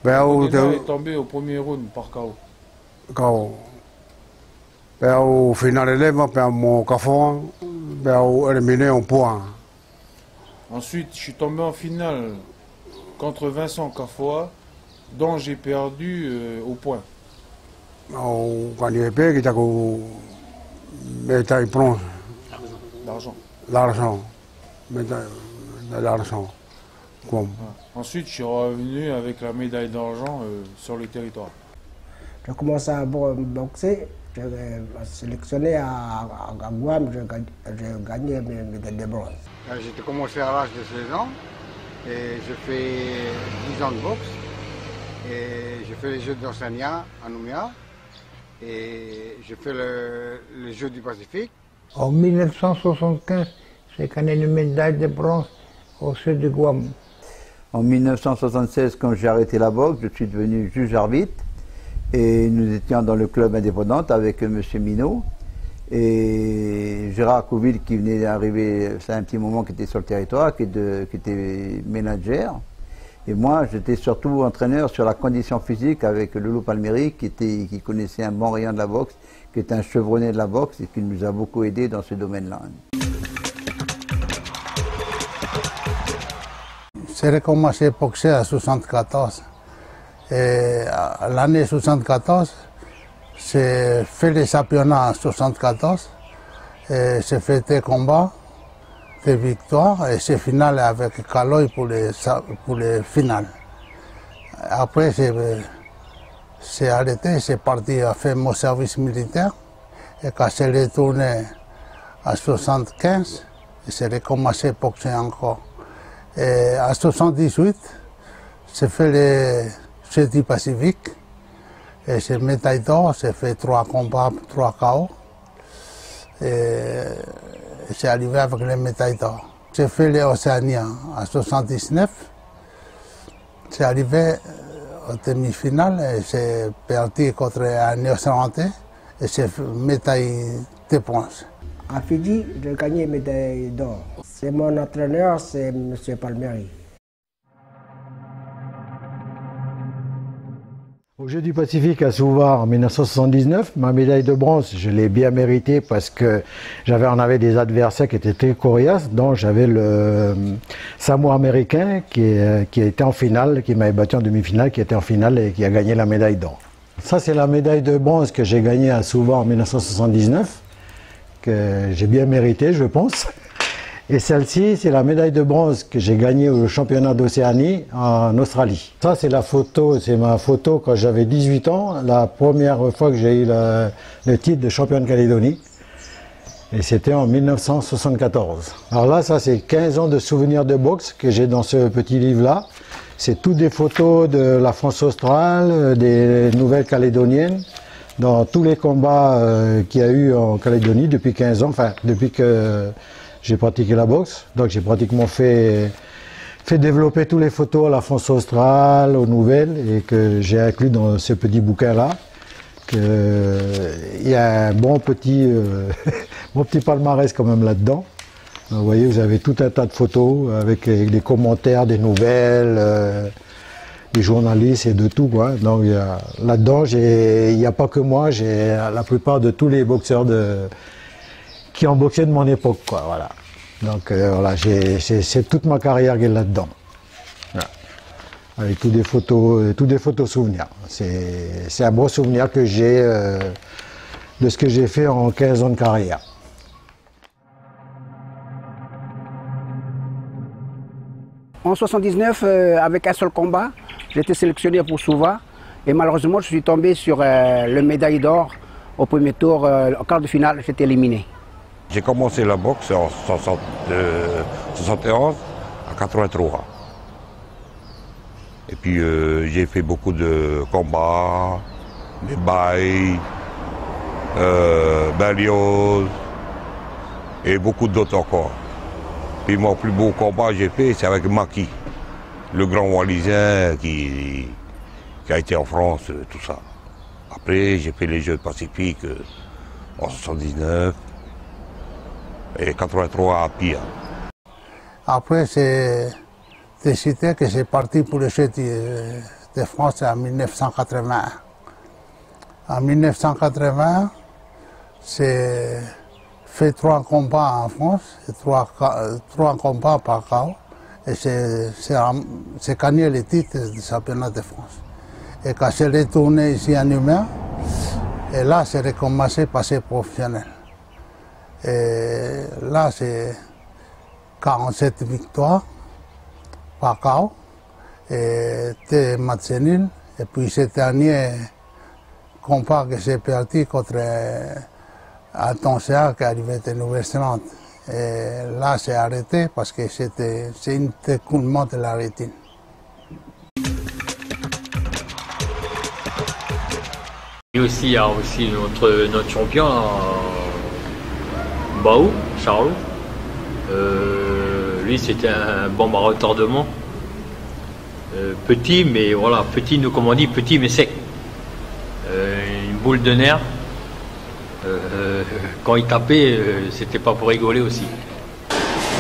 Macolena est tombé au premier round par KO. KO. Au final, il a Cafon, éliminé en point. Ensuite, je suis tombé en finale contre Vincent Cafoa, dont j'ai perdu au point. Quand il est payé, il a médaille bronze. L'argent. L'argent. L'argent. Ensuite, je suis revenu avec la médaille d'argent sur le territoire. J'ai commencé à boxer, j'ai sélectionné à Guam, j'ai gagné mes médailles de bronze. J'ai commencé à l'âge de 16 ans et j'ai fait 10 ans de boxe. Et j'ai fait les Jeux d'Océania à Nouméa et j'ai fait les Jeux du Pacifique. En 1975, j'ai gagné une médaille de bronze aux Jeux de Guam. En 1976, quand j'ai arrêté la boxe, je suis devenu juge-arbitre et nous étions dans le club indépendant avec M. Minot et Gérard Couville qui venait d'arriver, c'est un petit moment qui était sur le territoire, qui était manager. Et moi, j'étais surtout entraîneur sur la condition physique avec Lolo Palmieri qui connaissait un bon rayon de la boxe, qui est un chevronné de la boxe et qui nous a beaucoup aidé dans ce domaine-là. J'ai recommencé à boxer en 1974. Et l'année 1974, j'ai fait les championnats en 1974. Et j'ai fait des combats, des victoires, et j'ai finale avec Kaloy pour les finales. Après, j'ai arrêté, j'ai parti à faire mon service militaire. Et quand j'ai retourné en 1975, j'ai recommencé à boxer encore. Et en 1978, j'ai fait les Jeux du Pacifique. Et j'ai médaille d'or, j'ai fait 3 combats, 3 KO. Et j'ai arrivé avec les médailles d'or. J'ai fait les Océaniens en 1979. J'ai arrivé en demi-finale et j'ai perdu contre un Néo-Zélandais et j'ai fait médaille de bronze. À Fidji, j'ai gagné médaille d'or. C'est mon entraîneur, c'est M. Palmieri. Aux Jeux du Pacifique à Suva en 1979, ma médaille de bronze, je l'ai bien méritée parce que on avait des adversaires qui étaient très coriaces, dont j'avais le Samoa américain qui était en finale, qui m'avait battu en demi-finale, qui était en finale et qui a gagné la médaille d'or. Ça, c'est la médaille de bronze que j'ai gagnée à Suva en 1979, que j'ai bien méritée, je pense. Et celle-ci, c'est la médaille de bronze que j'ai gagnée au championnat d'Océanie en Australie. Ça, c'est ma photo quand j'avais 18 ans, la première fois que j'ai eu le titre de champion de Calédonie. Et c'était en 1974. Alors là, ça, c'est 15 ans de souvenirs de boxe que j'ai dans ce petit livre-là. C'est toutes des photos de la France australe, des nouvelles calédoniennes, dans tous les combats qu'il y a eu en Calédonie depuis 15 ans, enfin, depuis que j'ai pratiqué la boxe, donc j'ai pratiquement fait développer toutes les photos à la France australe, aux nouvelles, et que j'ai inclus dans ce petit bouquin-là. Il y a un bon petit palmarès quand même là-dedans. Vous voyez, vous avez tout un tas de photos avec des commentaires, des nouvelles, des journalistes et de tout, quoi. Donc là-dedans, il n'y a pas que moi, j'ai la plupart de tous les boxeurs qui ont boxé de mon époque, quoi, voilà. Donc voilà, c'est toute ma carrière qui est là-dedans. Voilà. Avec toutes des photos souvenirs. C'est un beau souvenir que j'ai de ce que j'ai fait en 15 ans de carrière. En 79, avec un seul combat, j'ai été sélectionné pour Souva. Et malheureusement, je suis tombé sur le médaille d'or au premier tour. Au quart de finale, j'étais éliminé. J'ai commencé la boxe en 71 à 83. Et puis j'ai fait beaucoup de combats, des bails, Berlioz et beaucoup d'autres encore. Puis mon plus beau combat j'ai fait, c'est avec Maki, le grand Wallisien qui a été en France, tout ça. Après, j'ai fait les Jeux Pacifiques en 79 et 83 à Pia. Après, c'est décidé que j'ai parti pour les Jeux de France en 1980. En 1980, j'ai fait 3 combats en France, et 3 combats par KO, et j'ai gagné le titre du championnat de France. Et quand j'ai retourné ici en humain, et là, j'ai recommencé à passer professionnel. Et là, c'est 47 victoires par KO, et 2 matchs nuls. Et puis, ce dernier combat que j'ai perdu contre Anton Sea qui arrivait de Nouvelle-Zélande. Et là, j'ai arrêté parce que c'est un découlement de la rétine. Et aussi, il y a aussi notre champion, Baou, Charles. Lui, c'était un bon à retardement. Petit, mais voilà, petit, nous, comme on dit, petit mais sec. Une boule de nerfs. Quand il tapait, c'était pas pour rigoler aussi.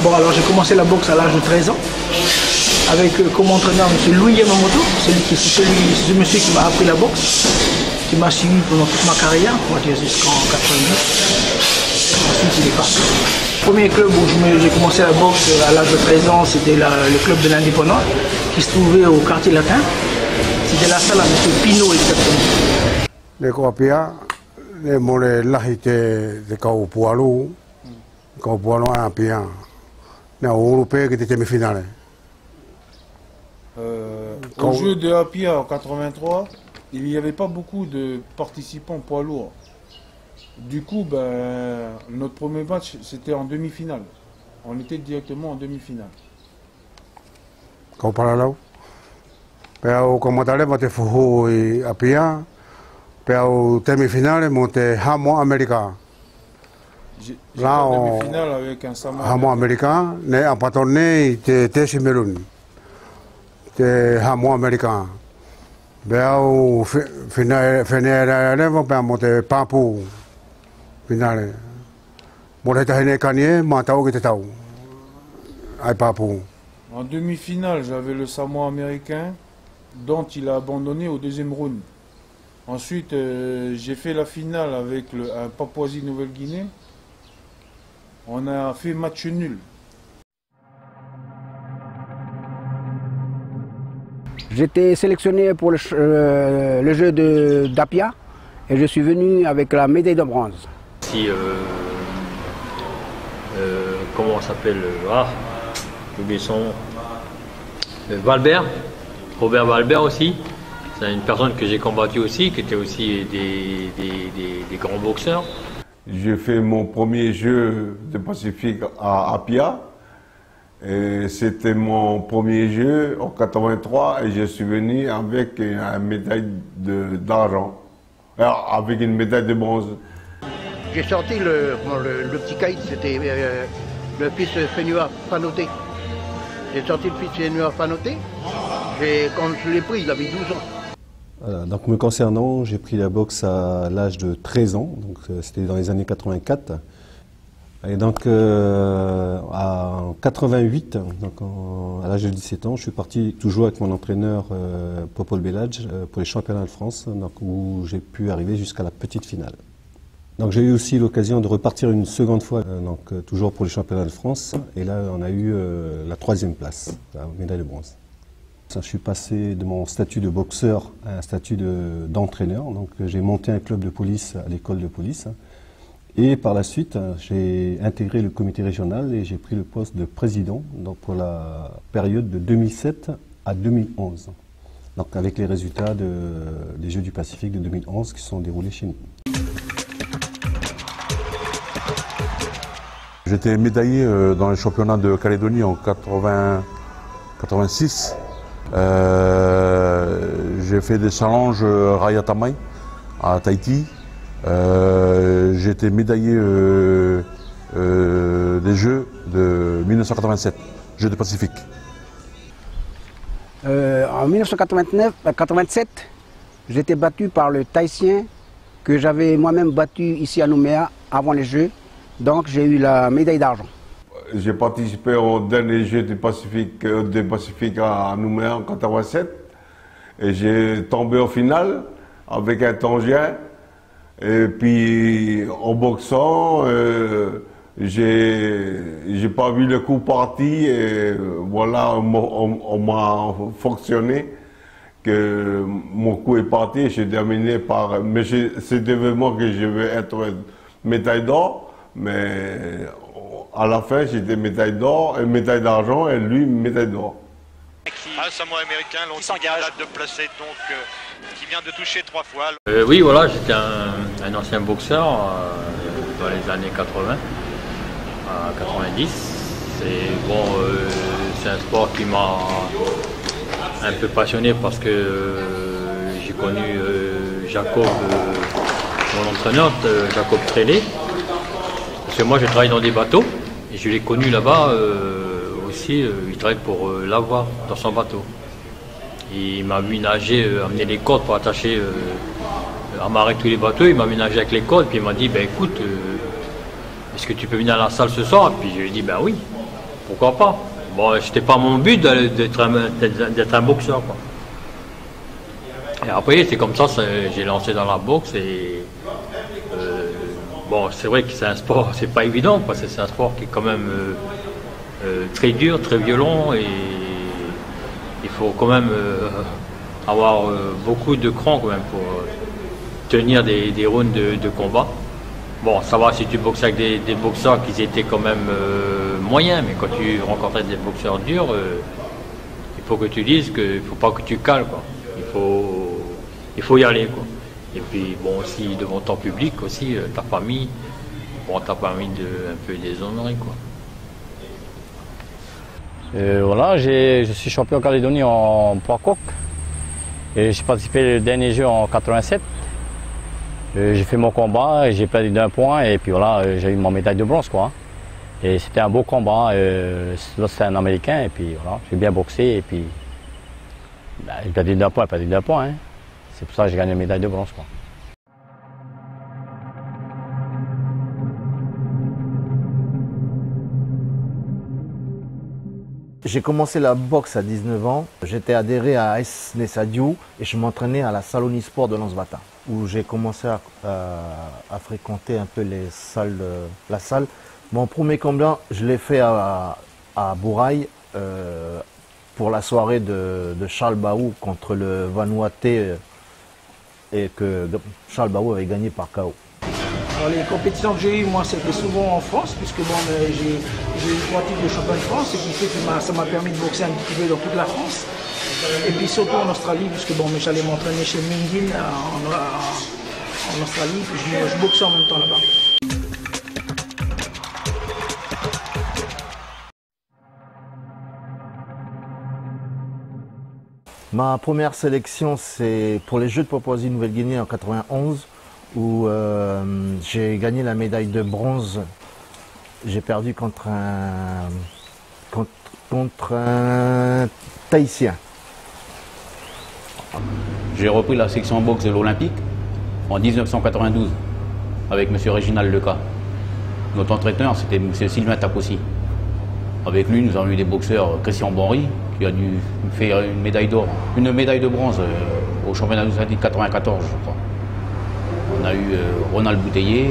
Bon, alors j'ai commencé la boxe à l'âge de 13 ans, avec comme entraîneur M. Louis Yamamoto, c'est ce monsieur qui m'a appris la boxe, qui m'a suivi pendant toute ma carrière, on va dire jusqu'en 90. Ensuite, il est parti. Le premier club où j'ai commencé la boxe à l'âge de 13 ans, c'était le club de l'Indépendant, qui se trouvait au quartier latin. C'était la salle à M. Pinot, exactement. Les Coapia, les mollets lahités de Kaupualu, Kaupualu à Pia, les Européens qui étaient demi-finales. Au jeu de Apia en 83, il n'y avait pas beaucoup de participants poids lourds. Du coup, notre premier match, c'était en demi-finale. On était directement en demi-finale. Kaupualu. Pero como tal, monté Fuhu y Apia, pero demi-finale, monté Hamon américain. J'ai en demi-finale avec un Samoa Hamon américain, né en patronné de Tessimeroun. De Hamon américain. Pero finale, monté Papou. Finale. Monté Tahine Kanye, Matao qui était Tao. Aïe Papou. En demi-finale, j'avais le Samoa américain, dont il a abandonné au deuxième round. Ensuite, j'ai fait la finale avec un Papouasie-Nouvelle-Guinée. On a fait match nul. J'étais sélectionné pour le jeu d'Apia et je suis venu avec la médaille de bronze. Si, comment on s'appelle, j'ai oublié son nom. Valbert, Robert Valbert aussi. C'est une personne que j'ai combattu aussi, qui était aussi des grands boxeurs. J'ai fait mon premier jeu de Pacifique à Apia. C'était mon premier jeu en 83 et je suis venu avec une médaille d'argent, avec une médaille de bronze. J'ai sorti le petit caïd, c'était le fils Fénua Panoté. J'ai sorti le fils Fénua Panoté. Quand je l'ai pris, il avait 12 ans. Voilà, donc me concernant, j'ai pris la boxe à l'âge de 13 ans, donc c'était dans les années 84. Et donc en 88, donc à l'âge de 17 ans, je suis parti toujours avec mon entraîneur Popol Belladj pour les championnats de France, donc, où j'ai pu arriver jusqu'à la petite finale. Donc j'ai eu aussi l'occasion de repartir une seconde fois, donc toujours pour les championnats de France, et là on a eu la 3e place, la médaille de bronze. Je suis passé de mon statut de boxeur à un statut d'entraîneur. Donc j'ai monté un club de police à l'école de police. Et par la suite, j'ai intégré le comité régional et j'ai pris le poste de président donc pour la période de 2007 à 2011. Donc avec les résultats des Jeux du Pacifique de 2011 qui se sont déroulés chez nous. J'étais médaillé dans les championnats de Calédonie en 86. J'ai fait des challenges Raya Tamai à Tahiti. J'ai été médaillé des Jeux de 1987, Jeux du Pacifique. En 1987, j'étais battu par le Tahitien que j'avais moi-même battu ici à Nouméa avant les Jeux. Donc j'ai eu la médaille d'argent. J'ai participé au dernier Jeux du Pacifique à Nouméa en 87 et j'ai tombé au final avec un Tongien. Et puis en boxant, j'ai pas vu le coup parti et voilà, on m'a fonctionné que mon coup est parti et j'ai terminé par... Mais c'était vraiment que je vais être médaille d'or. Mais à la fin, j'étais médaille d'or, médaille d'argent et lui, médaille d'or. Un Samoa américain, longtemps date de placer, donc qui vient de toucher 3 fois. Oui, voilà, j'étais un ancien boxeur dans les années 80 à 90. C'est un sport qui m'a un peu passionné parce que j'ai connu Jacob, mon entraîneur, Jacob Trélé. Parce que moi j'ai travaillé dans des bateaux et je l'ai connu là-bas aussi, il travaille pour l'avoir dans son bateau. Et il m'a aménagé, amené les cordes pour attacher, amarrer tous les bateaux, il m'a aménagé avec les cordes, puis il m'a dit ben écoute, est-ce que tu peux venir à la salle ce soir? Puis je lui ai dit ben oui, pourquoi pas. Bon, c'était pas mon but d'être un boxeur, quoi. Et après c'est comme ça, j'ai lancé dans la boxe et bon, c'est vrai que c'est un sport, c'est pas évident parce que c'est un sport qui est quand même très dur, très violent et il faut quand même avoir beaucoup de cran quand même pour tenir des rounds de combat. Bon, ça va si tu boxes avec des boxeurs qui étaient quand même moyens, mais quand tu rencontrais des boxeurs durs, il faut que tu dises qu'il ne faut pas que tu cales, quoi. Il faut y aller, quoi. Et puis bon aussi devant ton public aussi, ta famille, bon t'as permis un peu déshonorer, quoi. Voilà, je suis champion Calédonie en poids coq et j'ai participé au dernier jeu en 87. J'ai fait mon combat, j'ai perdu d'un point et puis voilà, j'ai eu mon médaille de bronze, quoi. Et c'était un beau combat, c'est un Américain et puis voilà, j'ai bien boxé et puis j'ai perdu d'un point, hein. C'est pour ça que j'ai gagné une médaille de bronze, quoi. J'ai commencé la boxe à 19 ans. J'étais adhéré à AS Nessadiou et je m'entraînais à la salle Omnisport de Lansbata, où j'ai commencé à fréquenter un peu les salles la salle. Mon premier combat, je l'ai fait à Bourail pour la soirée de Charles Baou contre le Vanuatu et que Charles Baou avait gagné par KO. Alors, les compétitions que j'ai eues, moi, c'était souvent en France, puisque bon, j'ai eu 3 titres de champion de France, et qui fait que ça m'a permis de boxer un petit peu dans toute la France. Et puis surtout en Australie, puisque bon, j'allais m'entraîner chez Mingin en Australie, puis je boxais en même temps là-bas. Ma première sélection, c'est pour les Jeux de Papouasie-Nouvelle-Guinée en 91, où j'ai gagné la médaille de bronze. J'ai perdu contre un Tahitien. J'ai repris la section boxe de l'Olympique en 1992 avec M. Réginald Leca. Notre entraîneur, c'était M. Sylvain Tapossi. Avec lui, nous avons eu des boxeurs, Christian Bonry, qui a dû faire une médaille d'or, une médaille de bronze au championnat de 94, je crois. On a eu Ronald Bouteiller,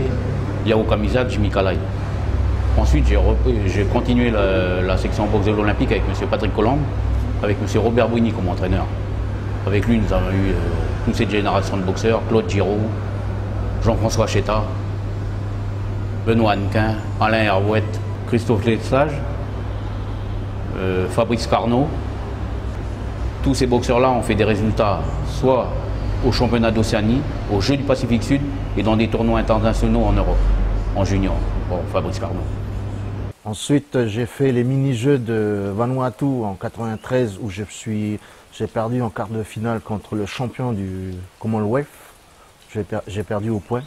Yao Kamizak, Jimmy Kalai. Ensuite, j'ai continué la section boxe de l'Olympique avec M. Patrick Colombe, avec M. Robert Bouigny comme entraîneur. Avec lui, nous avons eu toute cette génération de boxeurs, Claude Giraud, Jean-François Cheta. Benoît Hannequin, Alain Hervouette, Christophe Lesage, Fabrice Carnot. Tous ces boxeurs-là ont fait des résultats, soit au championnat d'Océanie, aux Jeux du Pacifique Sud et dans des tournois internationaux en Europe, en junior, pour Fabrice Carnot. Ensuite, j'ai fait les mini-jeux de Vanuatu en 93 où j'ai perdu en quart de finale contre le champion du Commonwealth. J'ai perdu au point.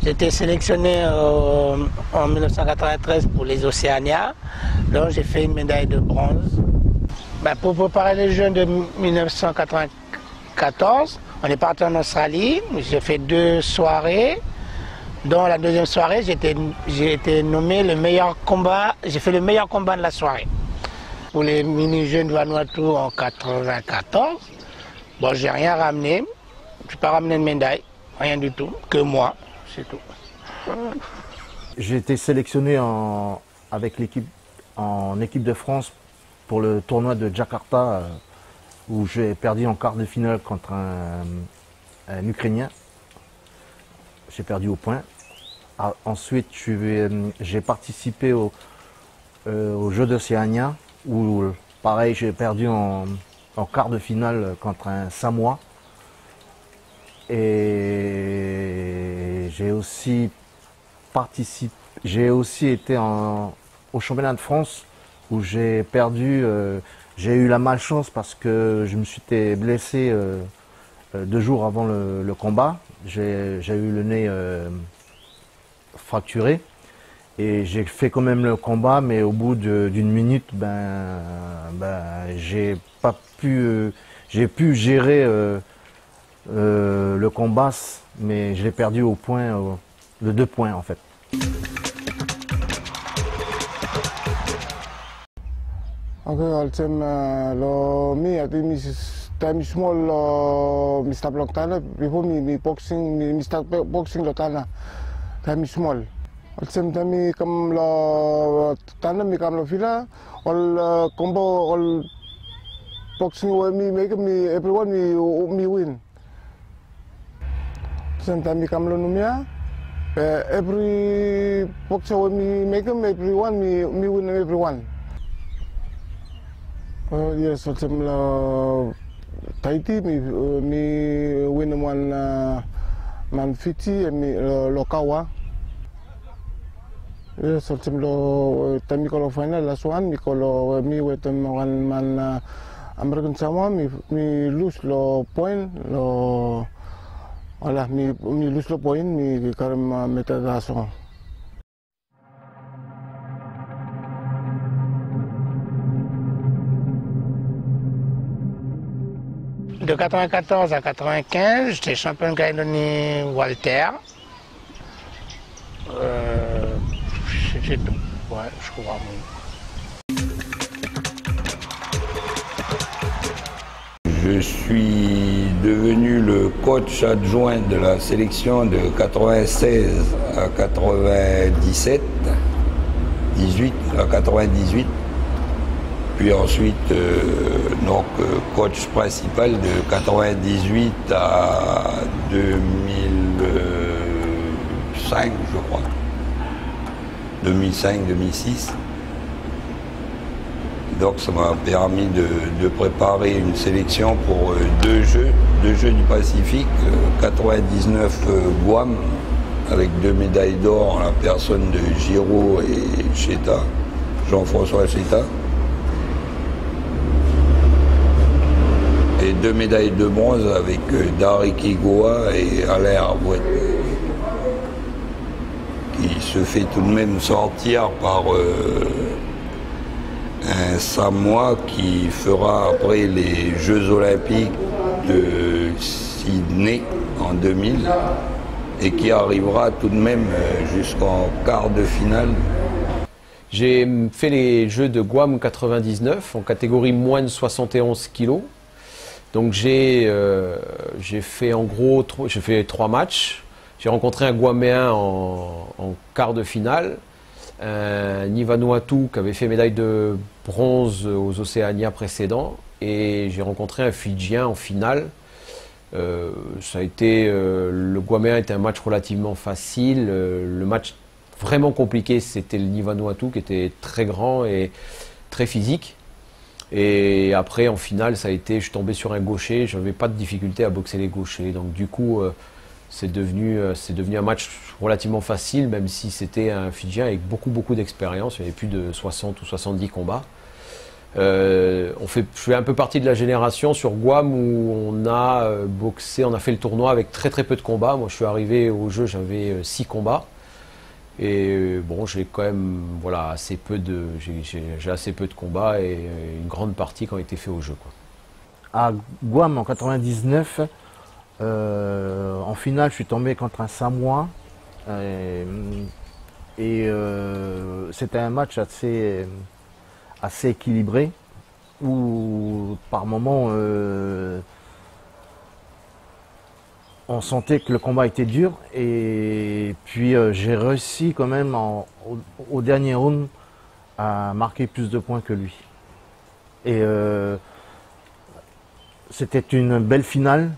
J'ai été sélectionné en 1993 pour les Océania, donc j'ai fait une médaille de bronze. Pour préparer les Jeux de 1994, on est parti en Australie, j'ai fait 2 soirées. Dans la deuxième soirée, j'ai été nommé le meilleur combat, j'ai fait le meilleur combat de la soirée. Pour les mini-jeux de Vanuatu en 94, bon, j'ai rien ramené, je n'ai pas ramené de médaille, rien du tout, que moi, c'est tout. J'ai été sélectionné avec l'équipe en équipe de France pour le tournoi de Jakarta où j'ai perdu en quart de finale contre un Ukrainien. J'ai perdu au point. Ensuite, j'ai participé aux Jeux d'Océania où, pareil, j'ai perdu en quart de finale contre un Samoa. Et j'ai aussi été au championnat de France où j'ai perdu. J'ai eu la malchance parce que je me suis blessé 2 jours avant le combat. J'ai eu le nez fracturé et j'ai fait quand même le combat, mais au bout d'une minute, j'ai pu gérer le combat, mais je l'ai perdu au point, de 2 points en fait. Time small Mr. Blocktana before me boxing start boxing lotana time small al same time me come lo tana me come lo fila all combo all boxing where me make me everyone me win same time me come lo numia every boxer where me make them everyone me win everyone yes al same lo Tahiti, me win one man 50 and me Lokawa. Yes, so lo time ko final last one, me with one man American Samoa, me lose lo point lo, voilà, me lose lo point, me carrément mettre dans son. De 94 à 95, j'étais champion de Calédonie Walter. C'est tout. Ouais, je crois. Je suis devenu le coach adjoint de la sélection de 96 à 97, 18 à 98. Puis ensuite, coach principal de 98 à 2005, je crois. 2005-2006. Donc ça m'a permis de préparer une sélection pour 2 Jeux du Pacifique, 99 Guam, avec 2 médailles d'or en la personne de Giraud et Cheta, Jean-François Cheta. Et 2 médailles de bronze avec Darik Igoa et Alain Hervouette, qui se fait tout de même sortir par un Samoa qui fera après les Jeux Olympiques de Sydney en 2000 et qui arrivera tout de même jusqu'en quart de finale. J'ai fait les Jeux de Guam 99 en catégorie moins de 71 kilos. Donc j'ai fait en gros 3 matchs. J'ai rencontré un Guaméen en quart de finale, un Vanuatu qui avait fait médaille de bronze aux Océania précédents, et j'ai rencontré un Fidjien en finale. Le Guaméen était un match relativement facile. Le match vraiment compliqué, c'était le Ni Vanuatu qui était très grand et très physique. Et après, en finale, ça a été, je suis tombé sur un gaucher, je n'avais pas de difficulté à boxer les gauchers. Donc du coup, c'est devenu un match relativement facile, même si c'était un Fidjien avec beaucoup d'expérience. Il y avait plus de 60 ou 70 combats. Je fais un peu partie de la génération sur Guam où on a boxé, on a fait le tournoi avec très peu de combats. Moi, je suis arrivé au jeu, j'avais 6 combats. Et bon, j'ai quand même j'ai assez peu de combats et une grande partie qui ont été faits au jeu, quoi. À Guam en 99, en finale, je suis tombé contre un Samoa. C'était un match assez équilibré où par moments on sentait que le combat était dur et puis j'ai réussi quand même au dernier round à marquer plus de points que lui. Et c'était une belle finale.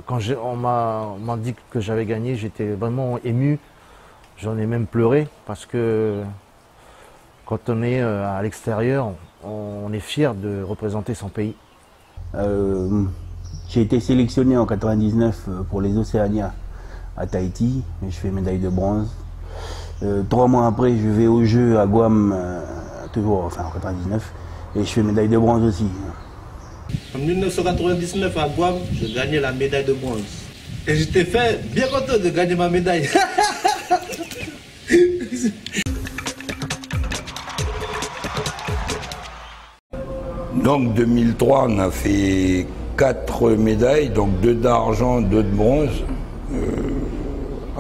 Quand on m'a dit que j'avais gagné, j'étais vraiment ému. J'en ai même pleuré parce que quand on est à l'extérieur, on est fier de représenter son pays. J'ai été sélectionné en 99 pour les Océania à Tahiti, et je fais médaille de bronze. 3 mois après, je vais aux Jeux à Guam, toujours en 99, et je fais médaille de bronze aussi. En 1999 à Guam, j'ai gagné la médaille de bronze. Et j'étais bien content de gagner ma médaille. Donc 2003, on a fait 4 médailles, donc 2 d'argent, 2 de bronze.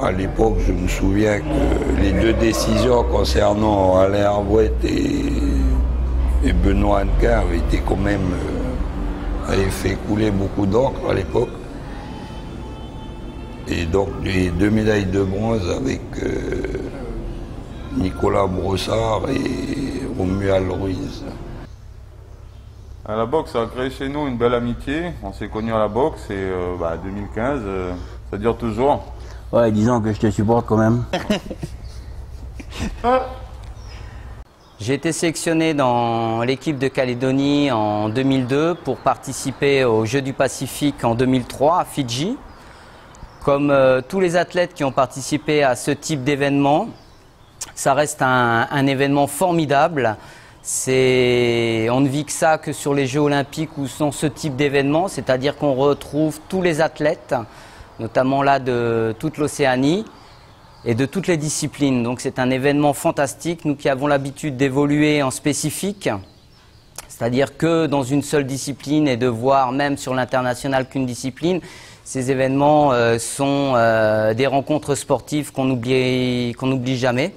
À l'époque, je me souviens que les 2 décisions concernant Alain Herbouet et Benoît Hannequin avaient été quand même avaient fait couler beaucoup d'encre à l'époque. Et donc les 2 médailles de bronze avec Nicolas Brossard et Romuald Ruiz. À la boxe, ça a créé chez nous une belle amitié. On s'est connus à la boxe et 2015, ça dure toujours. Ouais, disons que je te supporte quand même. J'ai été sélectionné dans l'équipe de Calédonie en 2002 pour participer aux Jeux du Pacifique en 2003 à Fidji. Comme tous les athlètes qui ont participé à ce type d'événement, ça reste un événement formidable. On ne vit que ça que sur les Jeux Olympiques ou dans ce type d'événement, c'est-à-dire qu'on retrouve tous les athlètes, notamment là de toute l'Océanie et de toutes les disciplines. Donc c'est un événement fantastique, nous qui avons l'habitude d'évoluer en spécifique, c'est-à-dire que dans une seule discipline et de voir même sur l'international qu'une discipline, ces événements sont des rencontres sportives qu'on n'oublie jamais.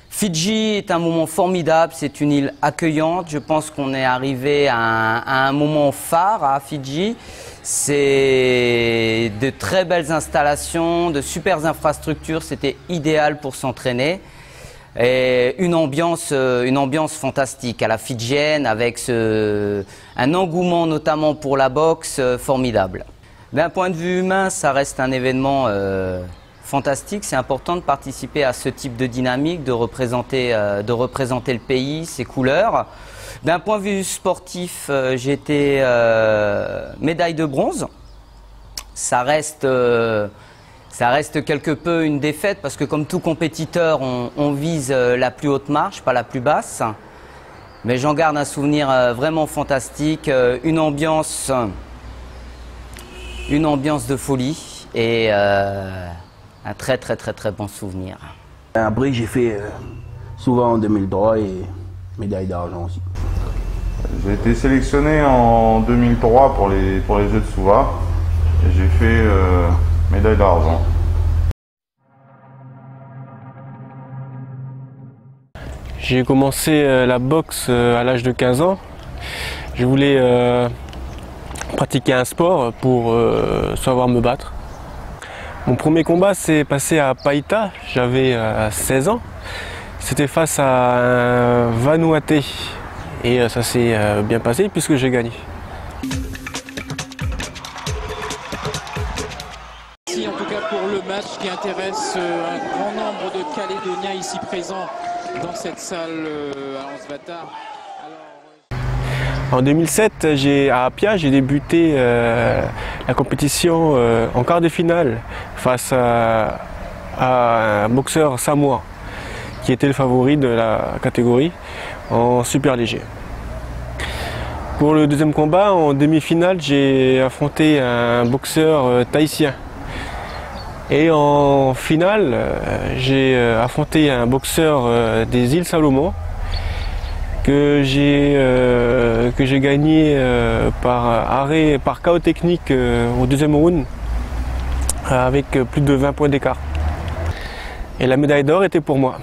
Fidji est un moment formidable, c'est une île accueillante. Je pense qu'on est arrivé à un moment phare à Fidji. C'est de très belles installations, de super infrastructures, c'était idéal pour s'entraîner. Et une ambiance fantastique à la fidjienne avec un engouement notamment pour la boxe formidable. D'un point de vue humain, ça reste un événement fantastique. C'est important de participer à ce type de dynamique, de représenter le pays, ses couleurs. D'un point de vue sportif, j'ai été médaille de bronze. Ça reste quelque peu une défaite parce que comme tout compétiteur, on vise la plus haute marche, pas la plus basse. Mais j'en garde un souvenir vraiment fantastique, une ambiance de folie et un très bon souvenir. Après, j'ai fait souvent en 2003 et médaille d'argent aussi. J'ai été sélectionné en 2003 pour les Jeux de Suva et j'ai fait médaille d'argent. J'ai commencé la boxe à l'âge de 15 ans. Je voulais pratiquer un sport pour savoir me battre. Mon premier combat s'est passé à Païta, j'avais 16 ans. C'était face à un Vanuatu et ça s'est bien passé puisque j'ai gagné. Merci en tout cas pour le match qui intéresse un grand nombre de Calédoniens ici présents dans cette salle à Ansbata. En 2007, à Apia, j'ai débuté la compétition en quart de finale face à un boxeur samoa qui était le favori de la catégorie en super léger. Pour le deuxième combat, en demi-finale, j'ai affronté un boxeur tahitien. Et en finale, j'ai affronté un boxeur des îles Salomon que j'ai gagné par arrêt, par KO technique au deuxième round avec plus de 20 points d'écart. Et la médaille d'or était pour moi.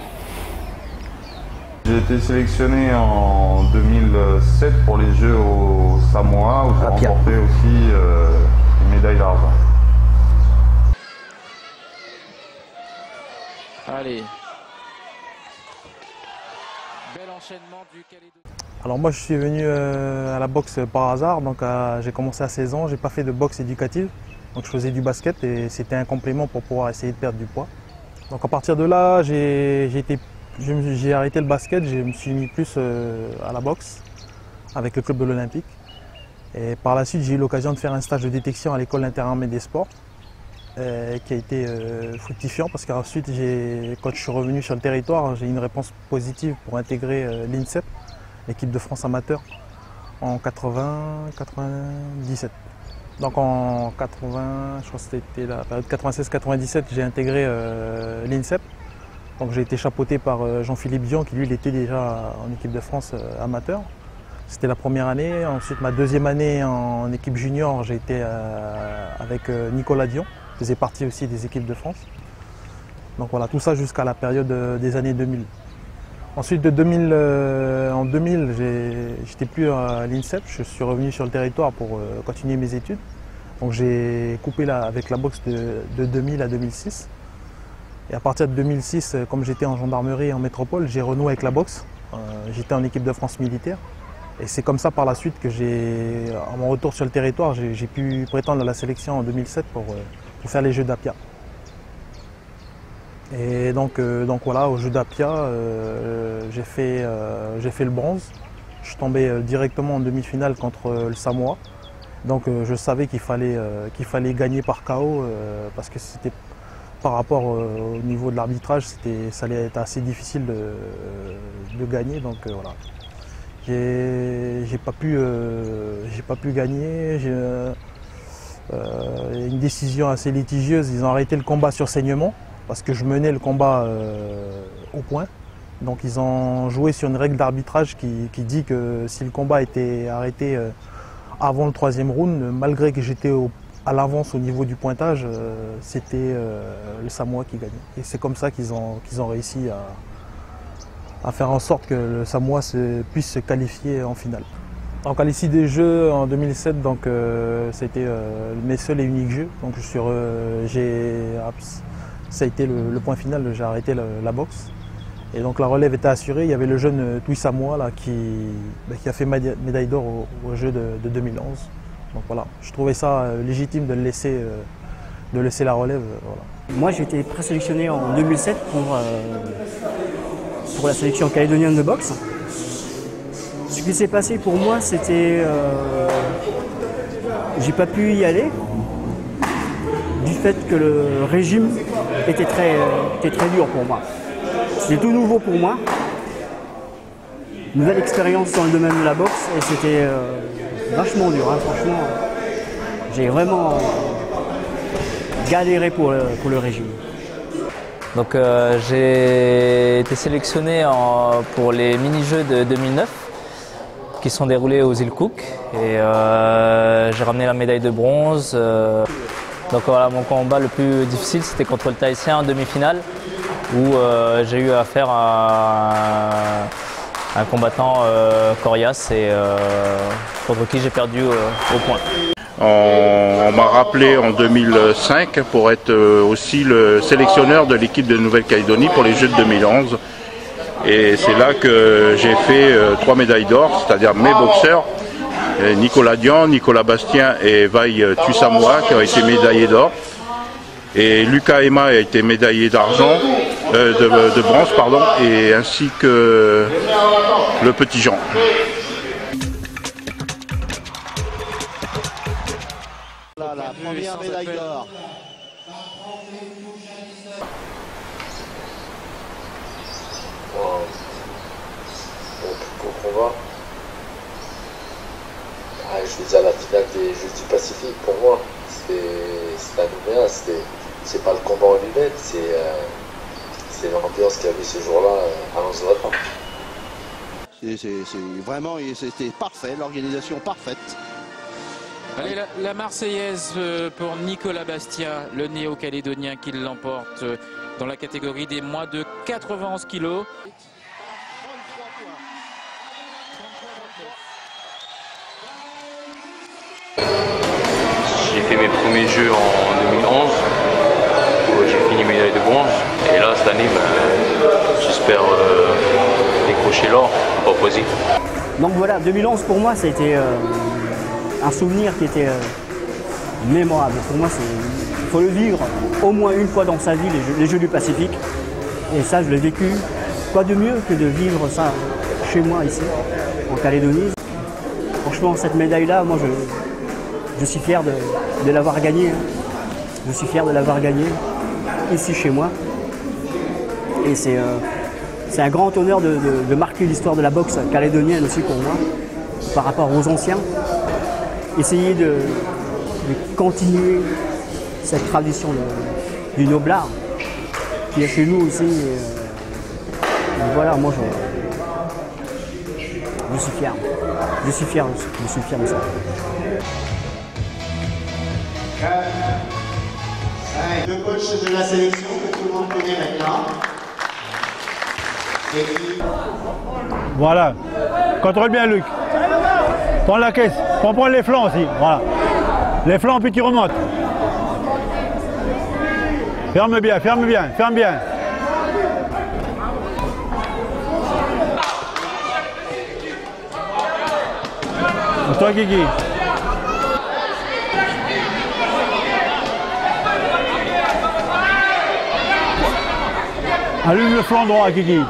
J'ai été sélectionné en 2007 pour les Jeux au Samoa où j'ai remporté aussi une médaille d'argent. Allez. Bel enchaînement du Calédonien. Alors moi je suis venu à la boxe par hasard, donc j'ai commencé à 16 ans, j'ai pas fait de boxe éducative, donc je faisais du basket et c'était un complément pour pouvoir essayer de perdre du poids. Donc à partir de là, j'ai arrêté le basket, je me suis mis plus à la boxe avec le club de l'Olympique. Et par la suite, j'ai eu l'occasion de faire un stage de détection à l'école d'interarmée des sports qui a été fructifiant parce qu'ensuite, quand je suis revenu sur le territoire, j'ai eu une réponse positive pour intégrer l'INSEP, l'équipe de France amateur, en 97. Donc en 80, je crois que c'était la période 96-97, j'ai intégré l'INSEP. Donc j'ai été chapeauté par Jean-Philippe Dion qui lui il était déjà en équipe de France amateur. C'était la première année. Ensuite ma deuxième année en équipe junior, j'ai été avec Nicolas Dion, qui faisait partie aussi des équipes de France. Donc voilà, tout ça jusqu'à la période des années 2000. Ensuite en 2000, j'étais plus à l'INSEP, je suis revenu sur le territoire pour continuer mes études. Donc j'ai coupé avec la boxe de 2000 à 2006. Et à partir de 2006, comme j'étais en gendarmerie en métropole, j'ai renoué avec la boxe. J'étais en équipe de France militaire. Et c'est comme ça par la suite que à mon retour sur le territoire, j'ai pu prétendre à la sélection en 2007 pour faire les Jeux d'Apia. Et donc voilà, aux Jeux d'Apia, j'ai fait le bronze. Je suis tombé directement en demi-finale contre le Samoa. Donc je savais qu'il fallait gagner par KO parce que c'était par rapport au niveau de l'arbitrage, ça allait être assez difficile de gagner. Donc voilà, j'ai pas pu gagner. Une décision assez litigieuse. Ils ont arrêté le combat sur saignement parce que je menais le combat au point. Donc ils ont joué sur une règle d'arbitrage qui dit que si le combat était arrêté avant le troisième round, malgré que j'étais à l'avance au niveau du pointage, c'était le Samoa qui gagnait. Et c'est comme ça qu'ils ont réussi à faire en sorte que le Samoa puisse se qualifier en finale. Donc à l'issue des Jeux en 2007, c'était mes seuls et uniques Jeux. Donc ça a été le point final, j'ai arrêté la boxe. Et donc la relève était assurée. Il y avait le jeune Tui Samoa là, qui a fait médaille d'or aux Jeux de 2011. Donc voilà, je trouvais ça légitime de laisser la relève. Voilà. Moi j'ai été présélectionné en 2007 pour la sélection calédonienne de boxe. Ce qui s'est passé pour moi, c'était j'ai pas pu y aller du fait que le régime était très dur pour moi. C'était tout nouveau pour moi. Nouvelle expérience dans le domaine de la boxe et c'était vachement dur, hein, franchement. J'ai vraiment galéré pour le régime. Donc j'ai été sélectionné pour les mini-jeux de 2009 qui sont déroulés aux îles Cook et j'ai ramené la médaille de bronze. Donc voilà, mon combat le plus difficile c'était contre le Tahitien en demi-finale où j'ai eu affaire à un combattant coriace et contre qui j'ai perdu au point. On m'a rappelé en 2005 pour être aussi le sélectionneur de l'équipe de Nouvelle-Calédonie pour les Jeux de 2011. Et c'est là que j'ai fait 3 médailles d'or, c'est-à-dire mes boxeurs, Nicolas Dion, Nicolas Bastien et Vai Tui Samoa qui ont été médaillés d'or. Et Lucas Emma a été médaillé d'argent, de bronze, pardon, et ainsi que le petit Jean. La première médaille d'or. Pour combat, je veux dire la finale des Jeux du Pacifique, pour moi, c'est un numéro, c'est pas le combat en lui-même, c'est l'ambiance qu'il y avait ce jour-là à Lanzarote. C'est vraiment, c'était parfait, l'organisation parfaite. Allez, la Marseillaise pour Nicolas Bastia, le néo-calédonien qui l'emporte dans la catégorie des moins de 91 kilos. J'ai fait mes premiers jeux en 2011, où j'ai fini médaille de bronze. Et là, cette année, j'espère décrocher l'or en Papouasie. Donc voilà, 2011 pour moi, ça a été un souvenir qui était mémorable. Pour moi, il faut le vivre au moins une fois dans sa vie, les Jeux du Pacifique. Et ça, je l'ai vécu. Quoi de mieux que de vivre ça chez moi, ici, en Calédonie. Franchement, cette médaille-là, moi, je suis fier de l'avoir gagnée. Je suis fier de l'avoir gagnée ici, chez moi. Et c'est un grand honneur de marquer l'histoire de la boxe calédonienne aussi pour moi, par rapport aux anciens. Essayer de continuer cette tradition du noblard qui est chez nous aussi. Et voilà, moi je suis fier. Je suis fier de ça. 4, 5. Le coach de la sélection que tout le monde connaît maintenant. Voilà. Contrôle bien, Luc. Prends la caisse. Prends les flancs aussi. Voilà. Les flancs, puis tu remontes. Ferme bien, ferme bien, ferme bien. Toi, Guigui. Allume le flanc droit, Guigui.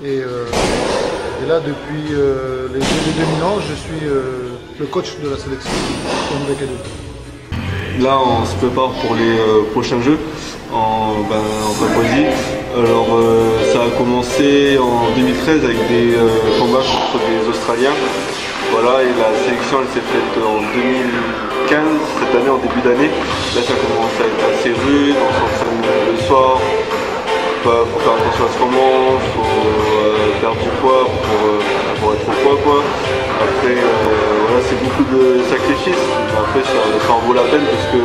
Et là, depuis les Jeux de 2011, je suis le coach de la sélection de Nouvelle-Calédonie. Là, on se prépare pour les prochains Jeux en Papouasie. Alors, ça a commencé en 2013 avec des combats contre des Australiens. Voilà, et la sélection, elle s'est faite en 2015, cette année, en début d'année. Là, ça commence à être assez rude, on s'entraîne le soir. Faut faire attention à ce qu'on mange, faut perdre du poids pour être au poids, quoi. Après, voilà, c'est beaucoup de sacrifices. Après, ça en vaut la peine parce que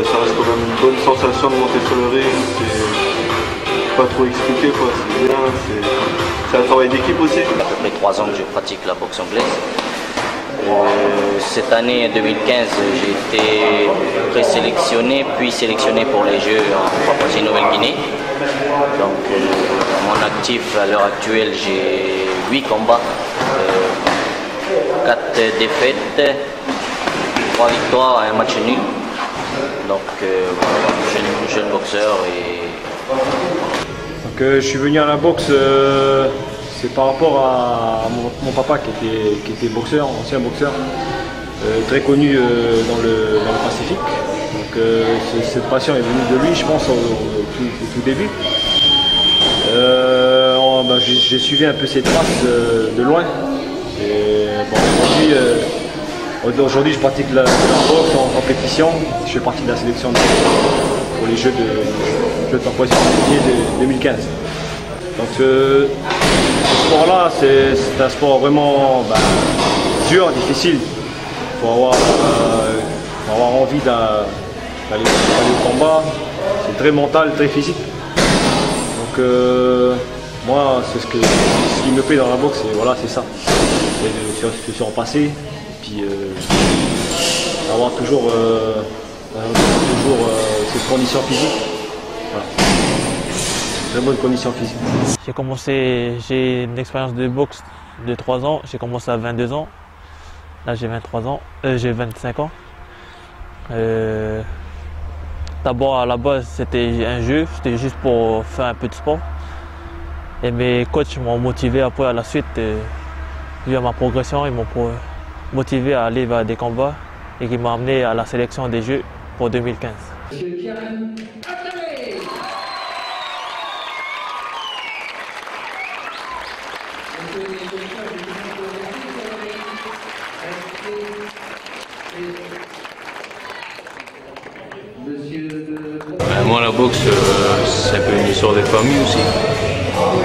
ça reste quand même une bonne sensation de monter sur le ring. C'est pas trop expliqué, quoi. C'est bien, c'est un travail d'équipe aussi. Ça fait 3 ans que je pratique la boxe anglaise. Cette année 2015, j'ai été présélectionné puis sélectionné pour les Jeux en Papouasie-Nouvelle-Guinée. Donc, à mon actif, à l'heure actuelle, j'ai 8 combats, 4 défaites, 3 victoires et un match nul. Donc, jeune boxeur. Donc, je suis venu à la boxe. C'est par rapport à mon papa qui était boxeur, ancien boxeur, très connu dans le Pacifique. Donc cette passion est venue de lui, je pense, au tout début. J'ai suivi un peu ses traces de loin. Et, aujourd'hui, je pratique la boxe en compétition. Je fais partie de la sélection pour les Jeux de le Papouasie 2015. Donc ce sport-là, c'est un sport vraiment dur, difficile. Il faut avoir envie d'aller au combat. C'est très mental, très physique. Donc moi, ce qui me plaît dans la boxe, c'est ça. C'est de se surpasser et puis avoir toujours cette condition physique. Voilà. Très bonne condition physique. J'ai une expérience de boxe de 3 ans. J'ai commencé à 22 ans. Là, j'ai 23 ans. J'ai 25 ans. D'abord, à la base, c'était un jeu. C'était juste pour faire un peu de sport. Et mes coachs m'ont motivé après, à la suite, vu à ma progression, ils m'ont motivé à aller vers des combats et qui m'ont amené à la sélection des Jeux pour 2015. Moi, la boxe, c'est un peu une histoire de famille aussi.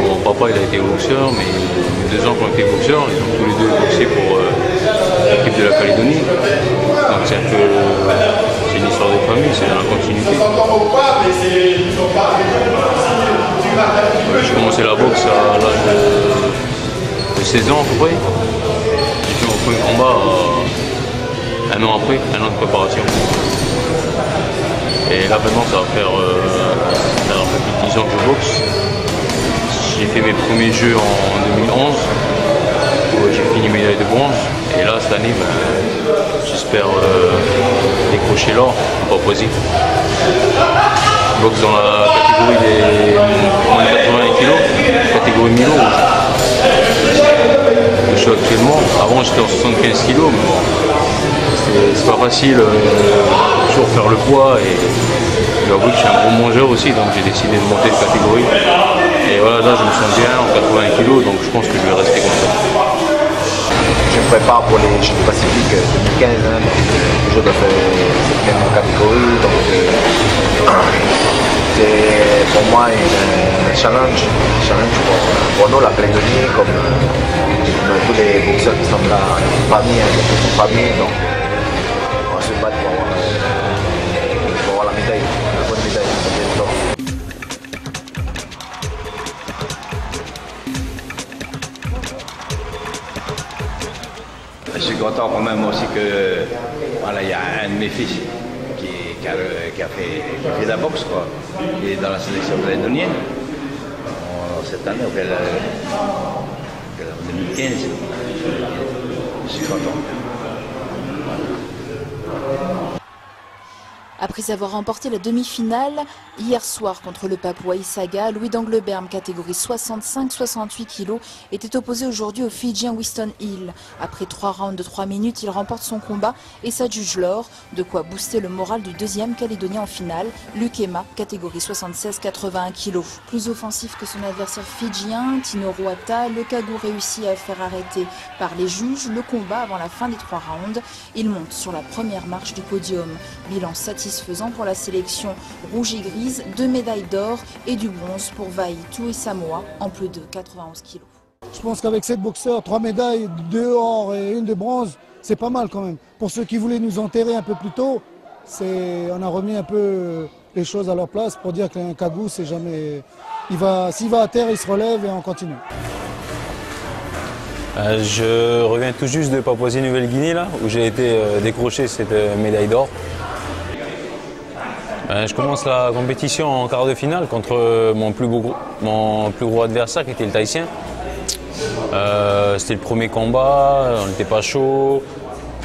Mon papa, il a été boxeur, mais mes 2 oncles ont été boxeurs. Ils ont tous les 2 boxé pour l'équipe de la Calédonie. Donc c'est une histoire de famille, c'est dans la continuité. J'ai commencé la boxe à l'âge de 16 ans à peu près. J'ai fait mon premier combat 1 an après, 1 an de préparation. Et là maintenant ça va faire un peu plus de 10 ans que je boxe. J'ai fait mes premiers jeux en 2011 où j'ai fini médaille de bronze. Et là cette année j'espère décrocher l'or en Papouasie. Je boxe dans la catégorie des moins de 80 kg, catégorie Milo. Je suis actuellement. Avant j'étais en 75 kg. C'est pas facile toujours faire le poids et je dois avouer que je suis un gros mangeur aussi, donc j'ai décidé de monter de catégorie. Et voilà, là je me sens bien en 80 kg, donc je pense que je vais rester comme ça. Je me prépare pour les Jeux du Pacifique 2015, donc toujours dans cette même catégorie. Donc c'est pour moi un challenge pour nous, la Calédonie, comme tous les boxeurs qui sont là, famille, famille. Donc, on se bat pour avoir la médaille, la bonne médaille. Je suis content quand même aussi que voilà, il y a un de mes fils qui a fait de la boxe, quoi. Il est dans la sélection calédonienne. Cette année, en 2015, je suis content. Après avoir remporté la demi-finale hier soir contre le Papouas Issaga, Louis d'Angleberme, catégorie 65-68 kg, était opposé aujourd'hui au Fidjien Winston Hill. Après 3 rounds de 3 minutes, il remporte son combat et s'adjuge l'or, de quoi booster le moral du 2e Calédonien en finale, Luc Emma, catégorie 76-81 kg. Plus offensif que son adversaire fidjien, Tino Ruata, le Kagou réussit à faire arrêter par les juges le combat avant la fin des 3 rounds. Il monte sur la première marche du podium. Bilan satisfaisant pour la sélection rouge et grise, 2 médailles d'or et du bronze pour Vaïtou et Samoa en plus de 91 kg. Je pense qu'avec 7 boxeurs, 3 médailles, 2 or et 1 de bronze, c'est pas mal quand même. Pour ceux qui voulaient nous enterrer un peu plus tôt, on a remis un peu les choses à leur place pour dire qu'un Kagou, c'est jamais... S'il va à terre, il se relève et on continue. Je reviens tout juste de Papouasie-Nouvelle-Guinée, là, où j'ai été décrocher cette médaille d'or. Je commence la compétition en quart de finale contre mon plus gros adversaire qui était le Tahitien. C'était le premier combat, on n'était pas chaud,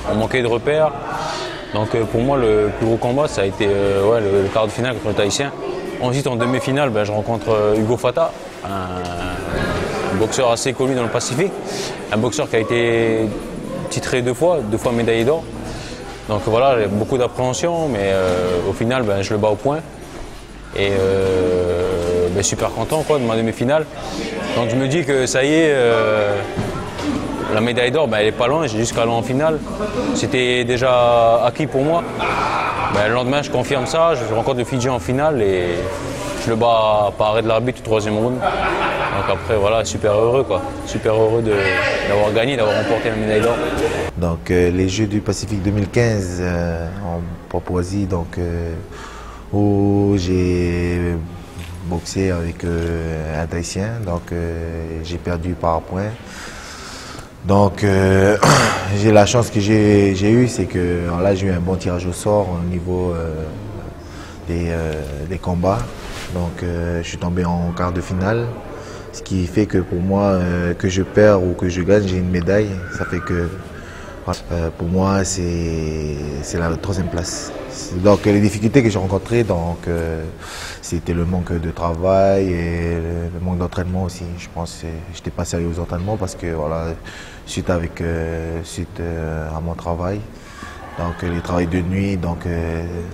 on manquait de repères. Donc pour moi le plus gros combat ça a été le quart de finale contre le Tahitien. Ensuite en demi-finale je rencontre Hugo Fata, un boxeur assez connu dans le Pacifique. Un boxeur qui a été titré 2 fois médaillé d'or. Donc voilà, j'ai beaucoup d'appréhension, mais au final, je le bats au point. Et super content de ma demi-finale. Donc je me dis que ça y est, la médaille d'or, elle n'est pas loin, j'ai juste qu'à aller en finale. C'était déjà acquis pour moi. Le lendemain, je confirme ça, je rencontre le Fidji en finale et Je le bats par arrêt de l'arbitre au 3e round. Donc après, voilà, super heureux quoi. Super heureux d'avoir gagné, d'avoir remporté la médaille d'or. Donc les Jeux du Pacifique 2015 en Papouasie, donc où j'ai boxé avec un Tahitien, donc j'ai perdu par point. Donc j'ai la chance que j'ai eue, c'est que là j'ai eu un bon tirage au sort au niveau des combats. Donc je suis tombé en quart de finale, ce qui fait que pour moi, que je perds ou que je gagne, j'ai une médaille. Ça fait que pour moi c'est la 3e place. Donc les difficultés que j'ai rencontrées, c'était le manque de travail et le manque d'entraînement aussi. Je pense que je n'étais pas sérieux aux entraînements parce que voilà, suite à mon travail, donc les travails de nuit, donc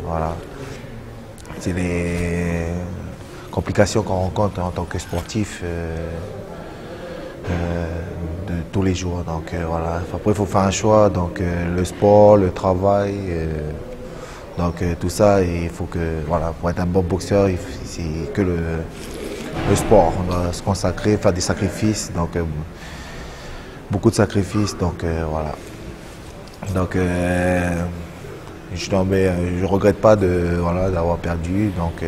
voilà, c'est les complications qu'on rencontre en tant que sportif de tous les jours. Donc voilà, après il faut faire un choix, donc le sport, le travail. Donc tout ça, il faut que, voilà, pour être un bon boxeur, c'est que le sport. On doit se consacrer, faire des sacrifices, donc beaucoup de sacrifices, donc voilà. Donc je ne regrette pas d'avoir perdu, donc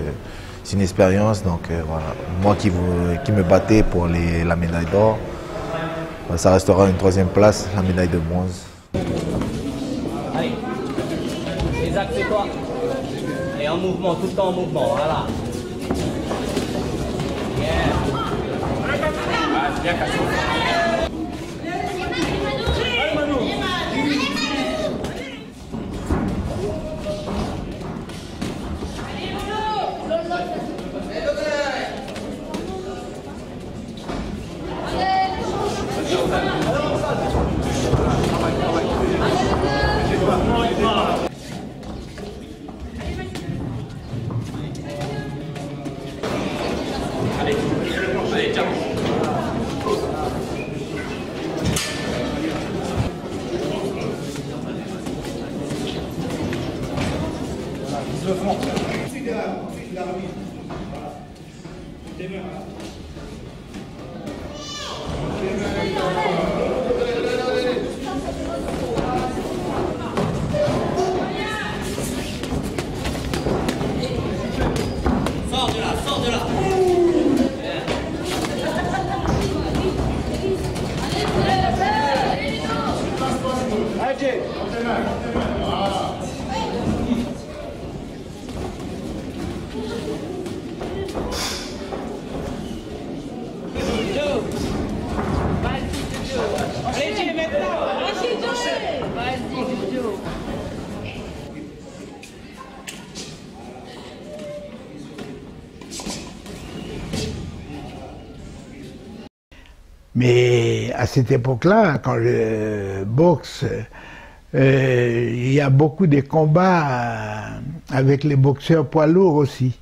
c'est une expérience, donc voilà. Moi qui me battais pour la médaille d'or, ça restera une 3e place, la médaille de bronze. Allez, les axes c'est toi. Et en mouvement, tout le temps en mouvement, voilà. Bien cassé. Sors de là. Mais à cette époque-là, quand je boxe, il y a beaucoup de combats avec les boxeurs poids lourds aussi,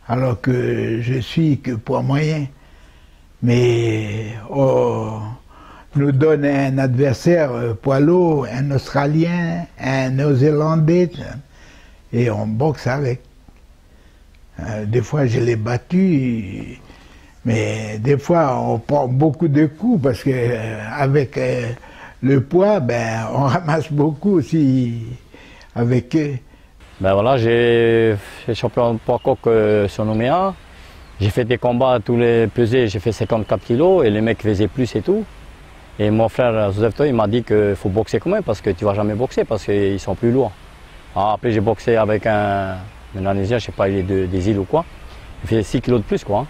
alors que je suis que poids moyen. Mais on nous donne un adversaire poids lourd, un Australien, un Néo-Zélandais, et on boxe avec. Des fois, je l'ai battu. Mais des fois, on prend beaucoup de coups parce que avec le poids, ben, on ramasse beaucoup aussi avec eux. Ben voilà, j'ai champion de poids coq sur Nouméa. J'ai fait des combats tous les pesés, j'ai fait 54 kilos et les mecs faisaient plus et tout. Et mon frère Joseph Toy m'a dit qu'il faut boxer quand même parce que tu vas jamais boxer parce qu'ils sont plus lourds. Alors après j'ai boxé avec un Indonésien, je sais pas, il est des îles ou quoi. Il fait 6 kilos de plus quoi.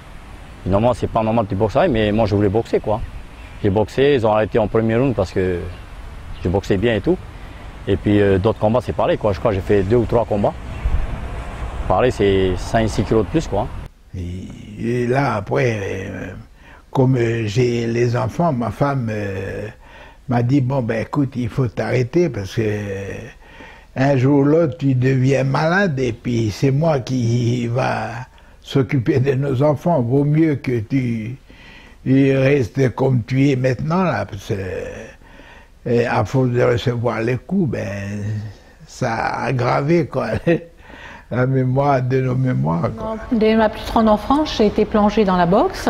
Normalement, c'est pas normal que tu boxes, mais moi je voulais boxer quoi. J'ai boxé, ils ont arrêté en premier round parce que je boxais bien et tout. Et puis d'autres combats, c'est pareil quoi. Je crois que j'ai fait 2 ou 3 combats. Pareil, c'est 5-6 kilos de plus quoi. Et là, après, comme j'ai les enfants, ma femme m'a dit, bon ben écoute, il faut t'arrêter parce que un jour ou l'autre, tu deviens malade et puis c'est moi qui va s'occuper de nos enfants. Vaut mieux que tu restes comme tu es maintenant, là, parce que à force de recevoir les coups, ben, ça a aggravé, quoi. la mémoire de nos mémoires, quoi. Dès ma plus tendre enfance, j'ai été plongée dans la boxe.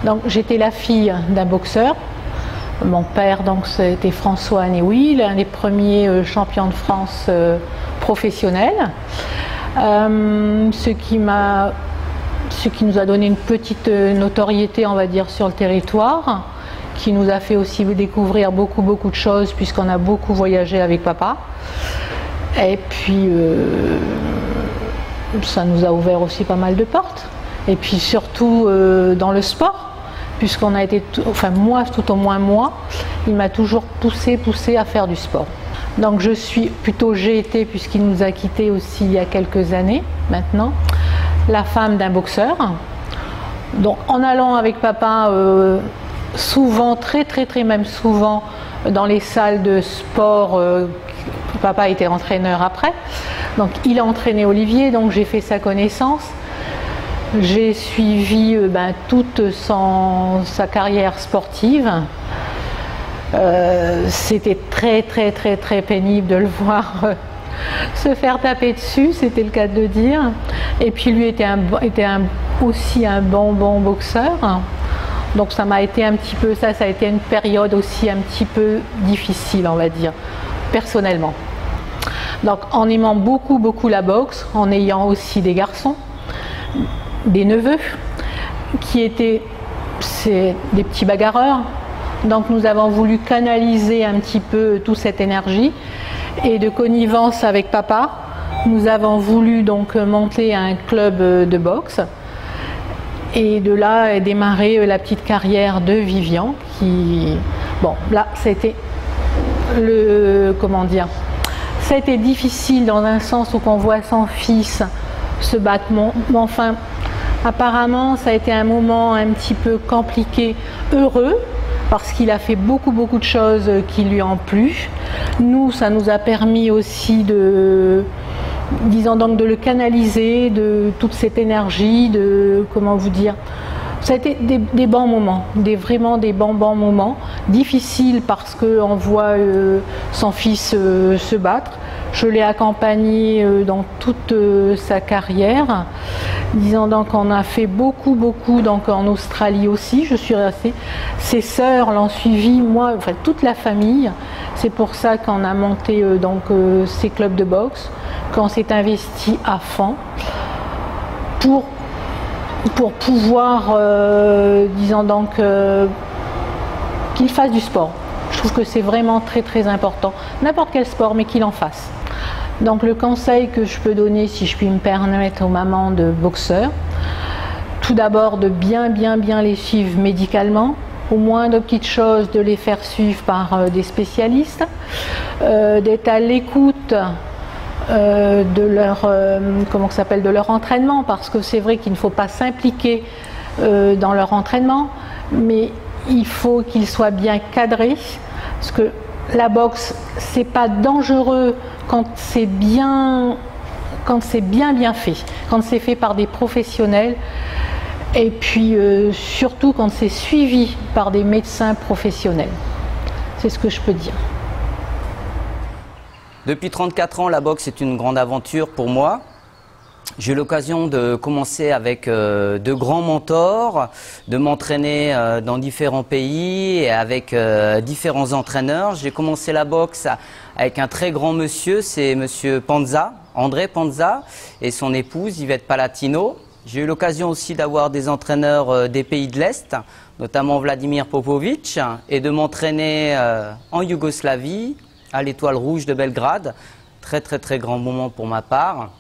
Donc j'étais la fille d'un boxeur. Mon père, donc, c'était François Néouy, l'un des premiers champions de France professionnels. Ce qui nous a donné une petite notoriété, on va dire, sur le territoire, qui nous a fait aussi découvrir beaucoup de choses, puisqu'on a beaucoup voyagé avec papa. Et puis, ça nous a ouvert aussi pas mal de portes. Et puis surtout dans le sport, puisqu'on a été, enfin moi, tout au moins moi, il m'a toujours poussé à faire du sport. Donc j'ai été, puisqu'il nous a quittés aussi il y a quelques années maintenant, la femme d'un boxeur. Donc en allant avec papa souvent, très même souvent, dans les salles de sport, papa était entraîneur après, donc il a entraîné Olivier, donc j'ai fait sa connaissance. J'ai suivi toute sa carrière sportive. C'était très pénible de le voir se faire taper dessus, c'était le cas de le dire. Et puis lui était aussi un bon boxeur. Donc ça m'a été un petit peu, ça a été une période aussi un petit peu difficile, on va dire, personnellement. Donc en aimant beaucoup la boxe, en ayant aussi des garçons, des neveux, qui étaient des petits bagarreurs. Donc nous avons voulu canaliser un petit peu toute cette énergie, et de connivence avec papa, nous avons voulu donc monter un club de boxe. Et de là est démarré la petite carrière de Vivian, qui, bon, là, c'était ça a été difficile dans un sens où on voit son fils se battre, mais enfin, apparemment, ça a été un moment un petit peu compliqué, heureux, parce qu'il a fait beaucoup de choses qui lui ont plu. Nous, ça nous a permis aussi de le canaliser, de toute cette énergie, ça a été des bons moments, vraiment des bons moments, difficiles parce qu'on voit son fils se battre. Je l'ai accompagné dans toute sa carrière. Disons donc qu'on a fait beaucoup donc en Australie aussi. Je suis restée. Ses sœurs l'ont suivi, moi, enfin toute la famille. C'est pour ça qu'on a monté ces clubs de boxe, qu'on s'est investi à fond pour pouvoir, qu'il fasse du sport. Je trouve que c'est vraiment très important. N'importe quel sport, mais qu'il en fasse. Donc le conseil que je peux donner, si je puis me permettre, aux mamans de boxeurs, tout d'abord de bien les suivre médicalement, au moins de petites choses, de les faire suivre par des spécialistes, d'être à l'écoute de leur entraînement, parce que c'est vrai qu'il ne faut pas s'impliquer dans leur entraînement, mais il faut qu'ils soient bien cadrés, parce que la boxe, c'est pas dangereux quand c'est bien fait, quand c'est fait par des professionnels, et puis surtout quand c'est suivi par des médecins professionnels. C'est ce que je peux dire. Depuis 34 ans, la boxe est une grande aventure pour moi. J'ai eu l'occasion de commencer avec de grands mentors, de m'entraîner dans différents pays et avec différents entraîneurs. J'ai commencé la boxe avec un très grand monsieur, c'est monsieur Panza, André Panza, et son épouse Yvette Palatino. J'ai eu l'occasion aussi d'avoir des entraîneurs des pays de l'Est, notamment Vladimir Popovic, et de m'entraîner en Yougoslavie, à l'Étoile Rouge de Belgrade. Très grand moment pour ma part.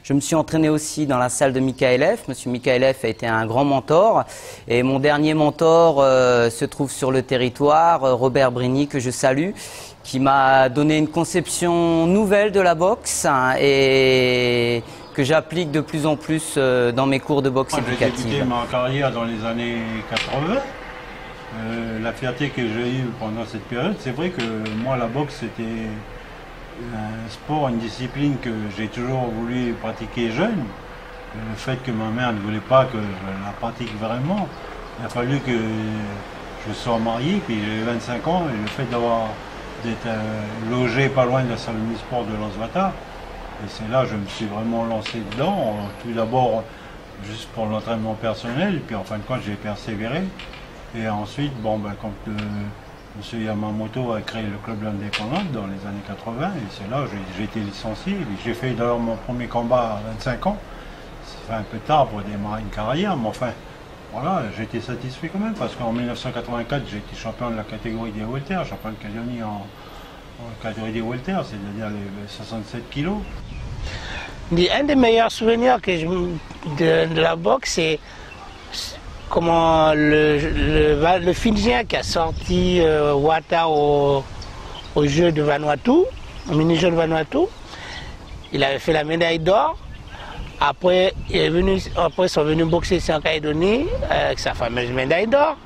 Je me suis entraîné aussi dans la salle de Mikhaïlev. Monsieur Mikhaïlev a été un grand mentor. Et mon dernier mentor se trouve sur le territoire, Robert Brigny, que je salue, qui m'a donné une conception nouvelle de la boxe et que j'applique de plus en plus dans mes cours de boxe éducative. J'ai débuté ma carrière dans les années 80. La fierté que j'ai eue pendant cette période, c'est vrai que moi la boxe c'était un sport, une discipline que j'ai toujours voulu pratiquer jeune. Le fait que ma mère ne voulait pas que je la pratique vraiment, il a fallu que je sois marié, puis j'ai 25 ans, et le fait d'être logé pas loin de la salle de sport de Lansvata, Et c'est là que je me suis vraiment lancé dedans, tout d'abord juste pour l'entraînement personnel, puis en fin de compte j'ai persévéré. Et ensuite, bon, ben, quand M. Yamamoto a créé le club indépendant dans les années 80, et c'est là que j'ai été licencié. J'ai fait d'ailleurs mon premier combat à 25 ans. C'est un peu tard pour démarrer une carrière, mais enfin, voilà, j'ai été satisfait quand même, parce qu'en 1984, j'ai été champion de la catégorie des welter, champion de Calédonie en catégorie des welter, c'est-à-dire les 67 kilos. Un des meilleurs souvenirs que de la boxe, c'est comment le Fidjien qui a sorti Wata au jeu de Vanuatu, au mini-jeu de Vanuatu, il avait fait la médaille d'or. Après, ils sont venus boxer ici en Calédonie avec sa fameuse médaille d'or.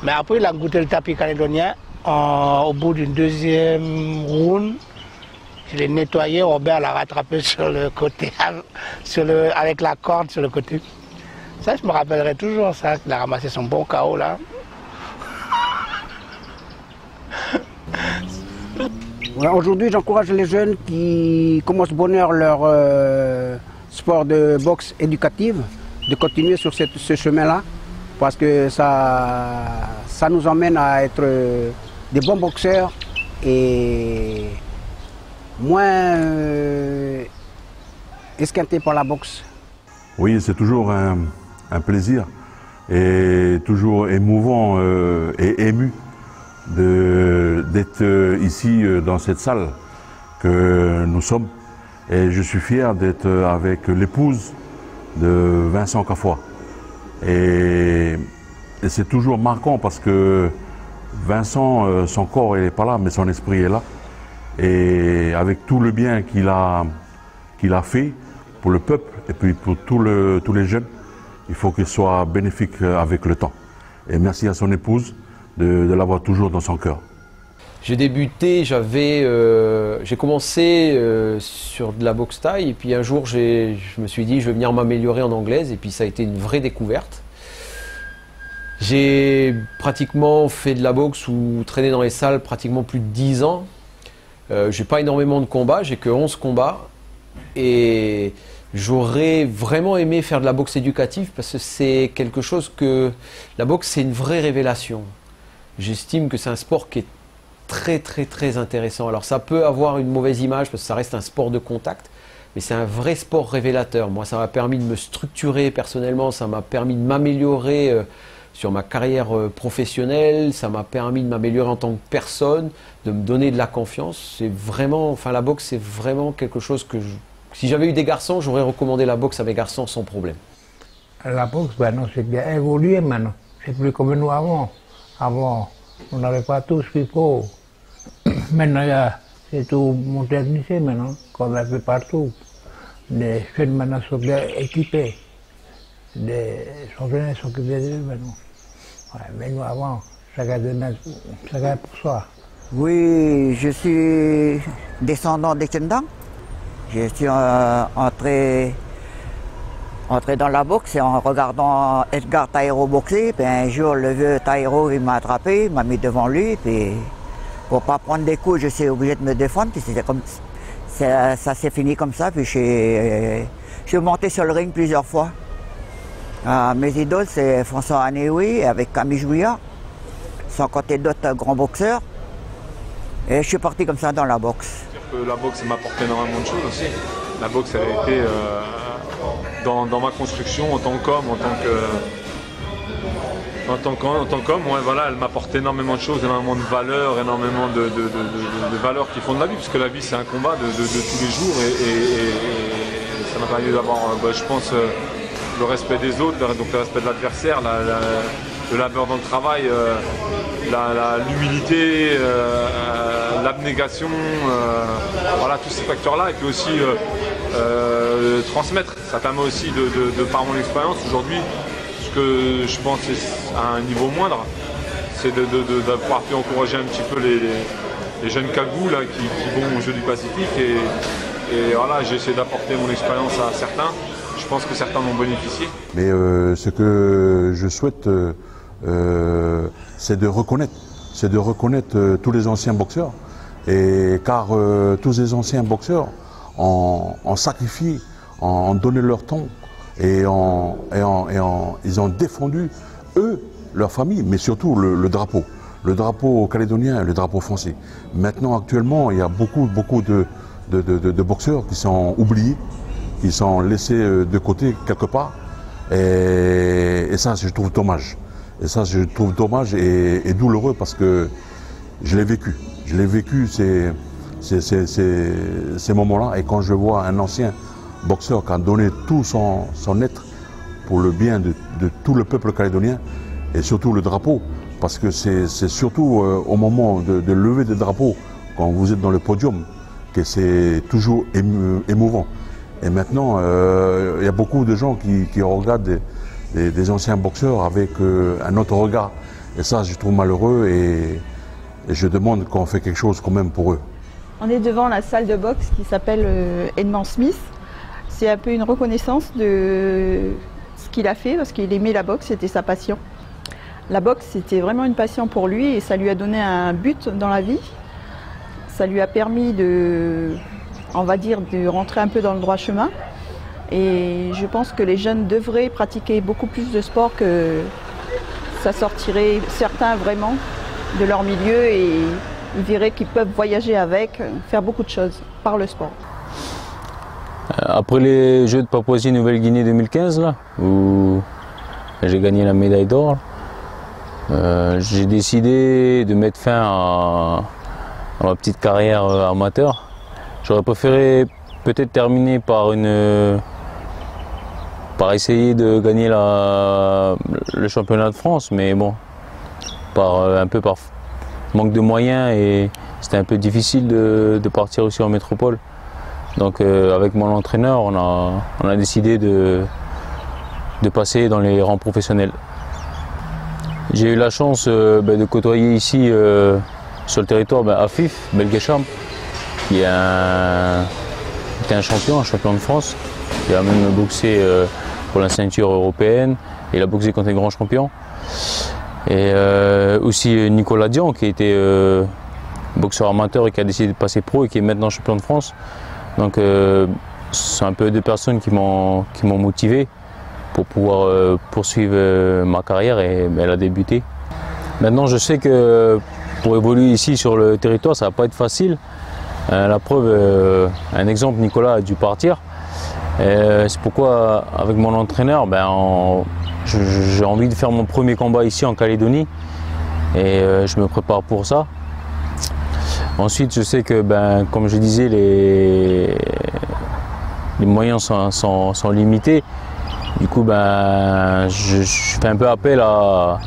Mais après, il a goûté le tapis calédonien au bout d'une deuxième round. Je l'ai nettoyé, Robert l'a rattrapé sur le côté, avec la corde sur le côté. Ça, je me rappellerai toujours ça, qu'il a ramassé son bon KO là. Aujourd'hui, j'encourage les jeunes qui commencent bonheur leur sport de boxe éducative de continuer sur ce chemin-là, parce que ça nous emmène à être des bons boxeurs et moins esquintés par la boxe. Oui, c'est toujours un plaisir et toujours émouvant et ému d'être ici dans cette salle que nous sommes. Et je suis fier d'être avec l'épouse de Vincent Cafois. Et c'est toujours marquant parce que Vincent, son corps il n'est pas là, mais son esprit est là. Et avec tout le bien qu'il a fait pour le peuple et puis pour tous les jeunes, il faut qu'il soit bénéfique avec le temps. Et merci à son épouse de l'avoir toujours dans son cœur. J'ai débuté, j'ai commencé sur de la boxe thaï et puis un jour je me suis dit je vais venir m'améliorer en anglaise et puis ça a été une vraie découverte. J'ai pratiquement fait de la boxe ou traîné dans les salles pratiquement plus de 10 ans. J'ai pas énormément de combats, j'ai que 11 combats et j'aurais vraiment aimé faire de la boxe éducative parce que c'est quelque chose que... La boxe c'est une vraie révélation. J'estime que c'est un sport qui est très intéressant. Alors ça peut avoir une mauvaise image parce que ça reste un sport de contact, mais c'est un vrai sport révélateur. Moi ça m'a permis de me structurer personnellement, ça m'a permis de m'améliorer sur ma carrière professionnelle, ça m'a permis de m'améliorer en tant que personne, de me donner de la confiance. C'est vraiment, enfin la boxe c'est vraiment quelque chose que si j'avais eu des garçons, j'aurais recommandé la boxe à mes garçons sans problème. La boxe, maintenant c'est bien évolué maintenant, c'est plus comme nous avant. Avant, on n'avait pas tout ce qu'il faut. Maintenant, c'est tout modernisé maintenant, qu'on a fait partout. Les jeunes maintenant sont bien équipés. Les jeunes sont occupés d'eux maintenant. Ouais, mais nous avant, chacun pour soi. Oui, je suis descendant des Tchendang. Je suis entré dans la boxe en regardant Edgar Taïro boxer. Puis un jour, le vieux Taïro, il m'a attrapé, il m'a mis devant lui. Puis pour pas prendre des coups, je suis obligé de me défendre. Puis ça s'est fini comme ça. Puis je suis monté sur le ring plusieurs fois. Mes idoles, c'est François Anéoui avec Camille Jouillard, sans compter d'autres grands boxeurs. Et je suis parti comme ça dans la boxe. La boxe m'a apporté énormément de choses aussi. La boxe a été dans ma construction en tant qu'homme, en tant qu'homme, ouais, voilà, elle m'apporte énormément de choses, énormément de valeurs, énormément de valeurs qui font de la vie, puisque la vie c'est un combat de tous les jours et ça m'a permis d'avoir, je pense, le respect des autres, donc le respect de l'adversaire, le labeur dans le travail, l'humilité, l'abnégation, voilà, tous ces facteurs-là, et puis aussi transmettre. Ça permet aussi de par mon expérience aujourd'hui, ce que je pense à un niveau moindre, c'est de pouvoir encourager un petit peu les jeunes cagous là, qui vont au Jeux du Pacifique, et voilà, j'essaie d'apporter mon expérience à certains. Je pense que certains vont bénéficier. Mais ce que je souhaite, c'est de reconnaître tous les anciens boxeurs, car tous les anciens boxeurs ont sacrifié, ont donné leur temps et ils ont défendu, eux, leur famille, mais surtout le drapeau. Le drapeau calédonien et le drapeau français. Maintenant, actuellement, il y a beaucoup de boxeurs qui sont oubliés, qui sont laissés de côté quelque part. Et ça, je trouve dommage. Et ça, je trouve dommage et douloureux parce que je l'ai vécu. Je l'ai vécu ces moments-là. Et quand je vois un ancien boxeur qui a donné tout son être pour le bien de tout le peuple calédonien et surtout le drapeau, parce que c'est surtout au moment de lever des drapeaux, quand vous êtes dans le podium, que c'est toujours émouvant. Et maintenant, il y a beaucoup de gens qui regardent des anciens boxeurs avec un autre regard. Et ça, je trouve malheureux et je demande qu'on fait quelque chose quand même pour eux. On est devant la salle de boxe qui s'appelle Edmond Smith. C'est un peu une reconnaissance de ce qu'il a fait, parce qu'il aimait la boxe, c'était sa passion. La boxe, c'était vraiment une passion pour lui et ça lui a donné un but dans la vie. Ça lui a permis on va dire, de rentrer un peu dans le droit chemin. Et je pense que les jeunes devraient pratiquer beaucoup plus de sport, que ça sortirait certains vraiment de leur milieu et ils verraient qu'ils peuvent voyager avec, faire beaucoup de choses par le sport. Après les Jeux de Papouasie-Nouvelle-Guinée 2015, là, où j'ai gagné la médaille d'or, j'ai décidé de mettre fin à ma petite carrière amateur. J'aurais préféré peut-être terminer par essayer de gagner le championnat de France, mais bon, un peu par manque de moyens, et c'était un peu difficile de partir aussi en métropole. Donc avec mon entraîneur, on a décidé de passer dans les rangs professionnels. J'ai eu la chance de côtoyer ici sur le territoire Afif Belgesham, qui était un champion de France. Il a même boxé pour la ceinture européenne, et il a boxé contre les grands champions. Et aussi Nicolas Dian, qui était boxeur amateur et qui a décidé de passer pro et qui est maintenant champion de France. Donc c'est un peu deux personnes qui m'ont motivé pour pouvoir poursuivre ma carrière, et elle a débuté. Maintenant, je sais que pour évoluer ici sur le territoire, ça ne va pas être facile. La preuve, un exemple, Nicolas a dû partir. C'est pourquoi, avec mon entraîneur, j'ai envie de faire mon premier combat ici en Calédonie, et je me prépare pour ça. Ensuite, je sais que, comme je disais, les moyens sont limités. Du coup, je fais un peu appel à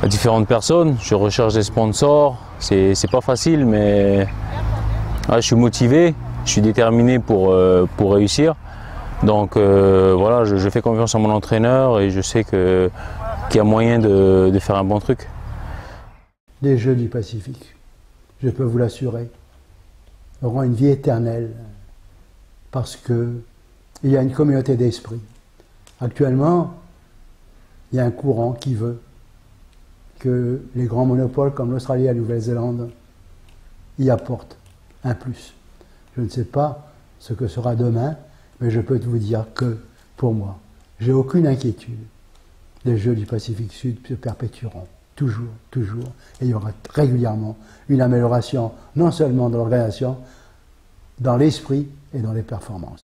différentes personnes. Je recherche des sponsors. C'est pas facile, mais je suis motivé, je suis déterminé pour réussir. Donc voilà, je fais confiance à mon entraîneur et je sais qu'il y a moyen de faire un bon truc. Les Jeux du Pacifique, je peux vous l'assurer, auront une vie éternelle parce qu'il y a une communauté d'esprit. Actuellement, il y a un courant qui veut que les grands monopoles comme l'Australie et la Nouvelle-Zélande y apportent un plus. Je ne sais pas ce que sera demain, mais je peux vous dire que, pour moi, j'ai aucune inquiétude. Les Jeux du Pacifique Sud se perpétueront, toujours, toujours, et il y aura régulièrement une amélioration, non seulement dans l'organisation, dans l'esprit et dans les performances.